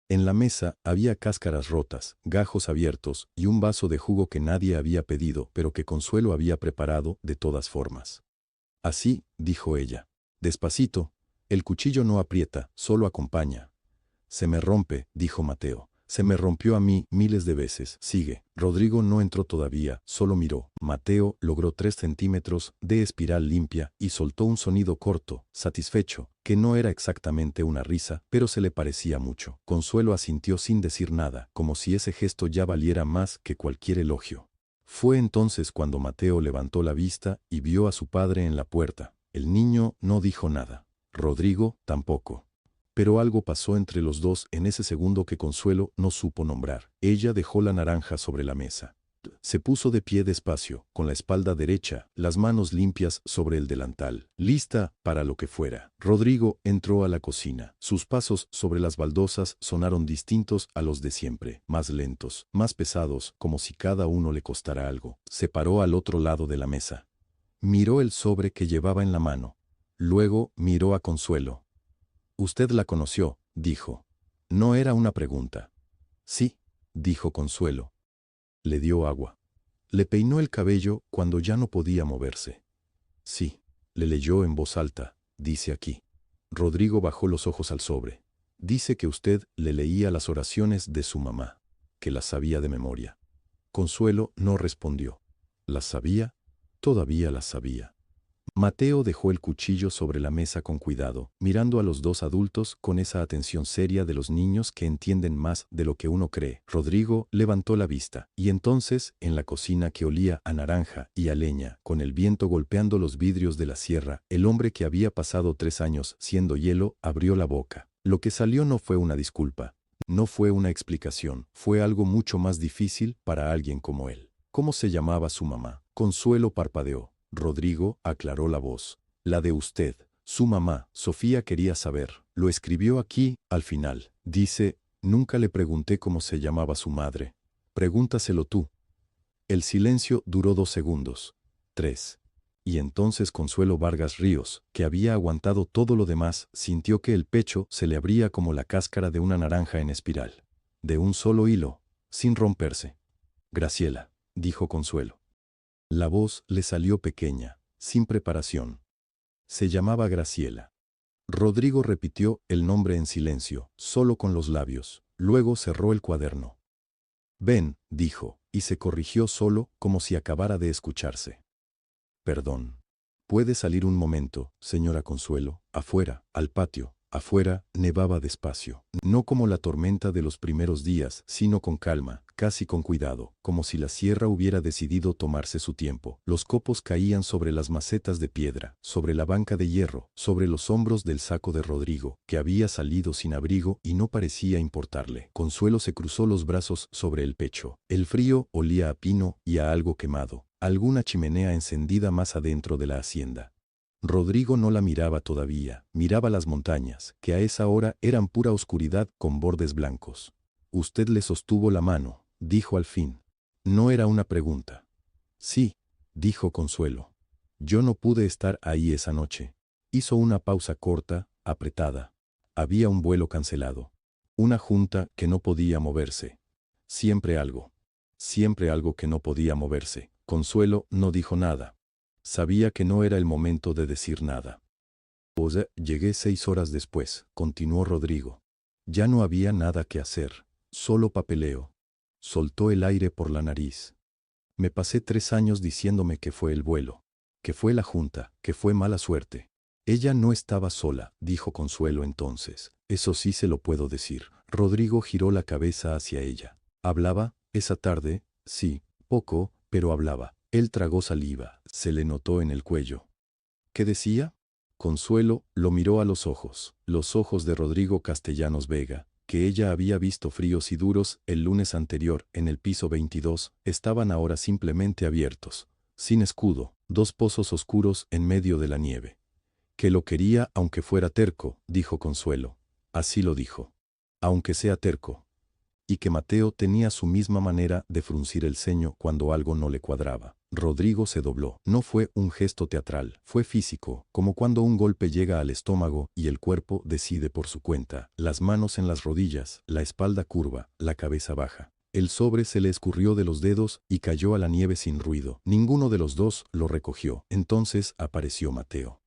En la mesa había cáscaras rotas, gajos abiertos y un vaso de jugo que nadie había pedido, pero que Consuelo había preparado de todas formas. Así, dijo ella. Despacito, el cuchillo no aprieta, solo acompaña. Se me rompe, dijo Mateo. Se me rompió a mí miles de veces. Sigue. Rodrigo no entró todavía, solo miró. Mateo logró 3 centímetros de espiral limpia y soltó un sonido corto, satisfecho, que no era exactamente una risa, pero se le parecía mucho. Consuelo asintió sin decir nada, como si ese gesto ya valiera más que cualquier elogio. Fue entonces cuando Mateo levantó la vista y vio a su padre en la puerta. El niño no dijo nada. Rodrigo tampoco. Pero algo pasó entre los dos en ese segundo que Consuelo no supo nombrar. Ella dejó la naranja sobre la mesa. Se puso de pie despacio, con la espalda derecha, las manos limpias sobre el delantal, lista para lo que fuera. Rodrigo entró a la cocina. Sus pasos sobre las baldosas sonaron distintos a los de siempre, más lentos, más pesados, como si cada uno le costara algo. Se paró al otro lado de la mesa. Miró el sobre que llevaba en la mano. Luego miró a Consuelo. Usted la conoció, dijo. No era una pregunta. Sí, dijo Consuelo. Le dio agua. Le peinó el cabello cuando ya no podía moverse. Sí, le leyó en voz alta, dice aquí. Rodrigo bajó los ojos al sobre. Dice que usted le leía las oraciones de su mamá, que las sabía de memoria. Consuelo no respondió. ¿Las sabía? Todavía las sabía. Mateo dejó el cuchillo sobre la mesa con cuidado, mirando a los dos adultos con esa atención seria de los niños que entienden más de lo que uno cree. Rodrigo levantó la vista, y entonces, en la cocina que olía a naranja y a leña, con el viento golpeando los vidrios de la sierra, el hombre que había pasado 3 años siendo hielo abrió la boca. Lo que salió no fue una disculpa, no fue una explicación, fue algo mucho más difícil para alguien como él. ¿Cómo se llamaba su mamá? Consuelo parpadeó. Rodrigo aclaró la voz. La de usted, su mamá. Sofía quería saber. Lo escribió aquí, al final. Dice, nunca le pregunté cómo se llamaba su madre. Pregúntaselo tú. El silencio duró 2 segundos. 3. Y entonces Consuelo Vargas Ríos, que había aguantado todo lo demás, sintió que el pecho se le abría como la cáscara de una naranja en espiral. De un solo hilo, sin romperse. Graciela, dijo Consuelo. La voz le salió pequeña, sin preparación. Se llamaba Graciela. Rodrigo repitió el nombre en silencio, solo con los labios. Luego cerró el cuaderno. Ven, dijo, y se corrigió solo, como si acabara de escucharse. Perdón. ¿Puede salir un momento, señora Consuelo? Afuera, al patio. Afuera, nevaba despacio. No como la tormenta de los primeros días, sino con calma, casi con cuidado, como si la sierra hubiera decidido tomarse su tiempo. Los copos caían sobre las macetas de piedra, sobre la banca de hierro, sobre los hombros del saco de Rodrigo, que había salido sin abrigo y no parecía importarle. Consuelo se cruzó los brazos sobre el pecho. El frío olía a pino y a algo quemado, alguna chimenea encendida más adentro de la hacienda. Rodrigo no la miraba todavía, miraba las montañas, que a esa hora eran pura oscuridad con bordes blancos. Usted le sostuvo la mano, dijo al fin. No era una pregunta. Sí, dijo Consuelo. Yo no pude estar ahí esa noche. Hizo una pausa corta, apretada. Había un vuelo cancelado. Una junta que no podía moverse. Siempre algo. Siempre algo que no podía moverse. Consuelo no dijo nada. Sabía que no era el momento de decir nada. Pues llegué 6 horas después, continuó Rodrigo. Ya no había nada que hacer, solo papeleo. Soltó el aire por la nariz. Me pasé 3 años diciéndome que fue el vuelo, que fue la junta, que fue mala suerte. Ella no estaba sola, dijo Consuelo entonces. Eso sí se lo puedo decir. Rodrigo giró la cabeza hacia ella. ¿Hablaba? Esa tarde, sí, poco, pero hablaba. Él tragó saliva, se le notó en el cuello. ¿Qué decía? Consuelo lo miró a los ojos de Rodrigo Castellanos Vega, que ella había visto fríos y duros el lunes anterior en el piso 22, estaban ahora simplemente abiertos, sin escudo, 2 pozos oscuros en medio de la nieve. Que lo quería aunque fuera terco, dijo Consuelo. Así lo dijo. Aunque sea terco. Y que Mateo tenía su misma manera de fruncir el ceño cuando algo no le cuadraba. Rodrigo se dobló. No fue un gesto teatral, fue físico, como cuando un golpe llega al estómago y el cuerpo decide por su cuenta. Las manos en las rodillas, la espalda curva, la cabeza baja. El sobre se le escurrió de los dedos y cayó a la nieve sin ruido. Ninguno de los dos lo recogió. Entonces apareció Mateo.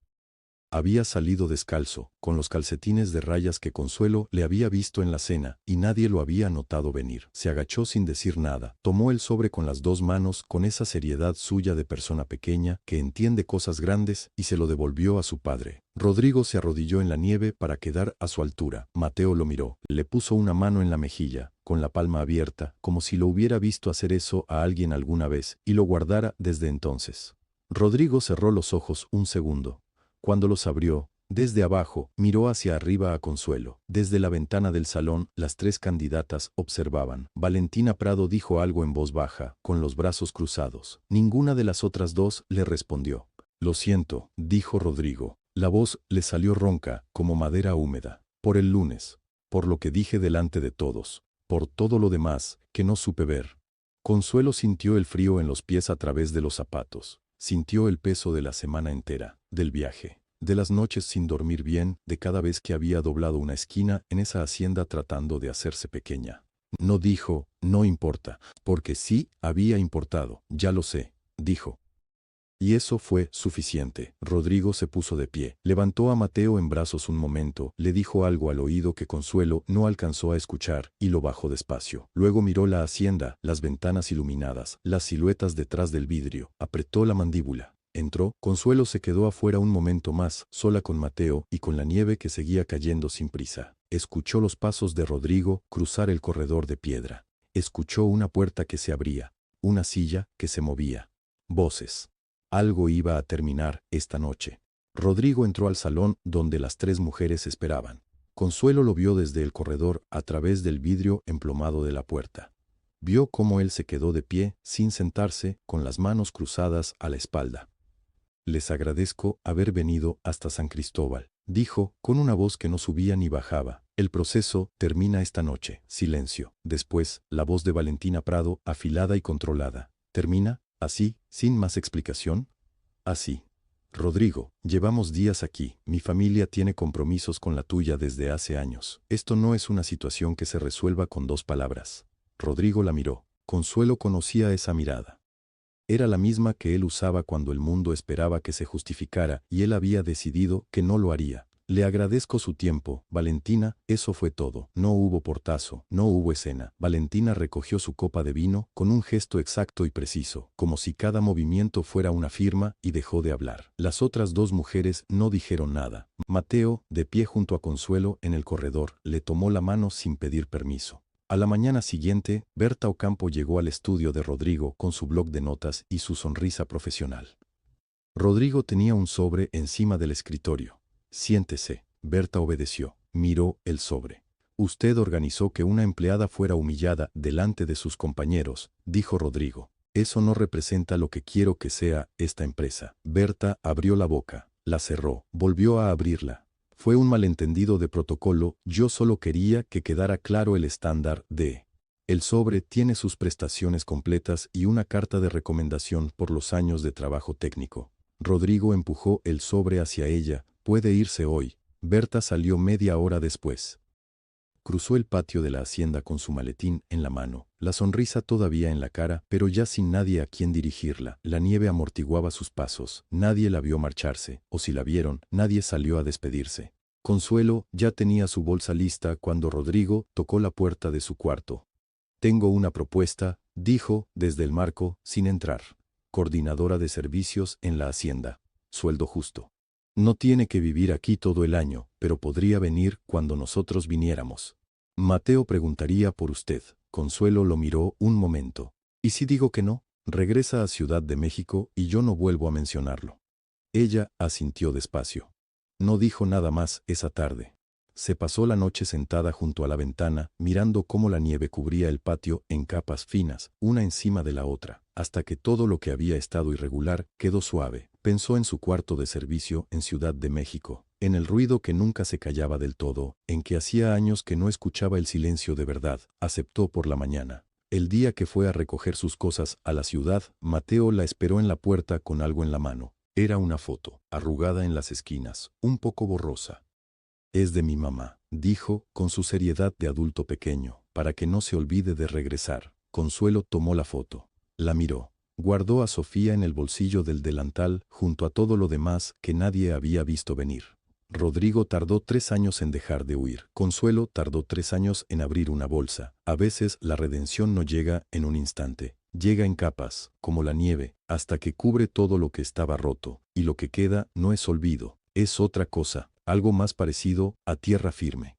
Había salido descalzo, con los calcetines de rayas que Consuelo le había visto en la cena, y nadie lo había notado venir. Se agachó sin decir nada, tomó el sobre con las 2 manos con esa seriedad suya de persona pequeña que entiende cosas grandes y se lo devolvió a su padre. Rodrigo se arrodilló en la nieve para quedar a su altura. Mateo lo miró, le puso una mano en la mejilla, con la palma abierta, como si lo hubiera visto hacer eso a alguien alguna vez, y lo guardara desde entonces. Rodrigo cerró los ojos un segundo. Cuando los abrió, desde abajo, miró hacia arriba a Consuelo. Desde la ventana del salón, las 3 candidatas observaban. Valentina Prado dijo algo en voz baja, con los brazos cruzados. Ninguna de las otras 2 le respondió. Lo siento, dijo Rodrigo. La voz le salió ronca, como madera húmeda. Por el lunes. Por lo que dije delante de todos. Por todo lo demás, que no supe ver. Consuelo sintió el frío en los pies a través de los zapatos. Sintió el peso de la semana entera, del viaje, de las noches sin dormir bien, de cada vez que había doblado una esquina en esa hacienda tratando de hacerse pequeña. No dijo, no importa, porque sí había importado, ya lo sé, dijo. Y eso fue suficiente. Rodrigo se puso de pie, levantó a Mateo en brazos un momento, le dijo algo al oído que Consuelo no alcanzó a escuchar y lo bajó despacio. Luego miró la hacienda, las ventanas iluminadas, las siluetas detrás del vidrio, apretó la mandíbula. Entró, Consuelo se quedó afuera un momento más, sola con Mateo y con la nieve que seguía cayendo sin prisa. Escuchó los pasos de Rodrigo cruzar el corredor de piedra. Escuchó una puerta que se abría, una silla que se movía. Voces. Algo iba a terminar esta noche. Rodrigo entró al salón donde las tres mujeres esperaban. Consuelo lo vio desde el corredor a través del vidrio emplomado de la puerta. Vio cómo él se quedó de pie, sin sentarse, con las manos cruzadas a la espalda. «Les agradezco haber venido hasta San Cristóbal», dijo, con una voz que no subía ni bajaba. «El proceso termina esta noche». Silencio. Después, la voz de Valentina Prado, afilada y controlada. «¿Termina? ¿Así? ¿Sin más explicación?» «Así. Rodrigo, llevamos días aquí. Mi familia tiene compromisos con la tuya desde hace años. Esto no es una situación que se resuelva con dos palabras». Rodrigo la miró. Consuelo conocía esa mirada. Era la misma que él usaba cuando el mundo esperaba que se justificara y él había decidido que no lo haría. «Le agradezco su tiempo, Valentina», eso fue todo. No hubo portazo, no hubo escena. Valentina recogió su copa de vino con un gesto exacto y preciso, como si cada movimiento fuera una firma, y dejó de hablar. Las otras dos mujeres no dijeron nada. Mateo, de pie junto a Consuelo en el corredor, le tomó la mano sin pedir permiso. A la mañana siguiente, Berta Ocampo llegó al estudio de Rodrigo con su bloc de notas y su sonrisa profesional. Rodrigo tenía un sobre encima del escritorio. «Siéntese». Berta obedeció. Miró el sobre. «Usted organizó que una empleada fuera humillada delante de sus compañeros», dijo Rodrigo. «Eso no representa lo que quiero que sea esta empresa». Berta abrió la boca, la cerró, volvió a abrirla. «Fue un malentendido de protocolo, yo solo quería que quedara claro el estándar de...». El sobre tiene sus prestaciones completas y una carta de recomendación por los años de trabajo técnico. Rodrigo empujó el sobre hacia ella. «Puede irse hoy». Berta salió media hora después. Cruzó el patio de la hacienda con su maletín en la mano, la sonrisa todavía en la cara, pero ya sin nadie a quien dirigirla. La nieve amortiguaba sus pasos, nadie la vio marcharse, o si la vieron, nadie salió a despedirse. Consuelo ya tenía su bolsa lista cuando Rodrigo tocó la puerta de su cuarto. «Tengo una propuesta», dijo, desde el marco, sin entrar. «Coordinadora de servicios en la hacienda. Sueldo justo. No tiene que vivir aquí todo el año, pero podría venir cuando nosotros viniéramos. Mateo preguntaría por usted». Consuelo lo miró un momento. «¿Y si digo que no? Regresa a Ciudad de México y yo no vuelvo a mencionarlo». Ella asintió despacio. No dijo nada más esa tarde. Se pasó la noche sentada junto a la ventana, mirando cómo la nieve cubría el patio en capas finas, una encima de la otra, hasta que todo lo que había estado irregular quedó suave. Pensó en su cuarto de servicio en Ciudad de México, en el ruido que nunca se callaba del todo, en que hacía años que no escuchaba el silencio de verdad. Aceptó por la mañana. El día que fue a recoger sus cosas a la ciudad, Mateo la esperó en la puerta con algo en la mano. Era una foto, arrugada en las esquinas, un poco borrosa. «Es de mi mamá», dijo, con su seriedad de adulto pequeño, «para que no se olvide de regresar». Consuelo tomó la foto. La miró. Guardó a Sofía en el bolsillo del delantal, junto a todo lo demás que nadie había visto venir. Rodrigo tardó 3 años en dejar de huir. Consuelo tardó 3 años en abrir una bolsa. A veces la redención no llega en un instante. Llega en capas, como la nieve, hasta que cubre todo lo que estaba roto, y lo que queda no es olvido, es otra cosa, algo más parecido a tierra firme.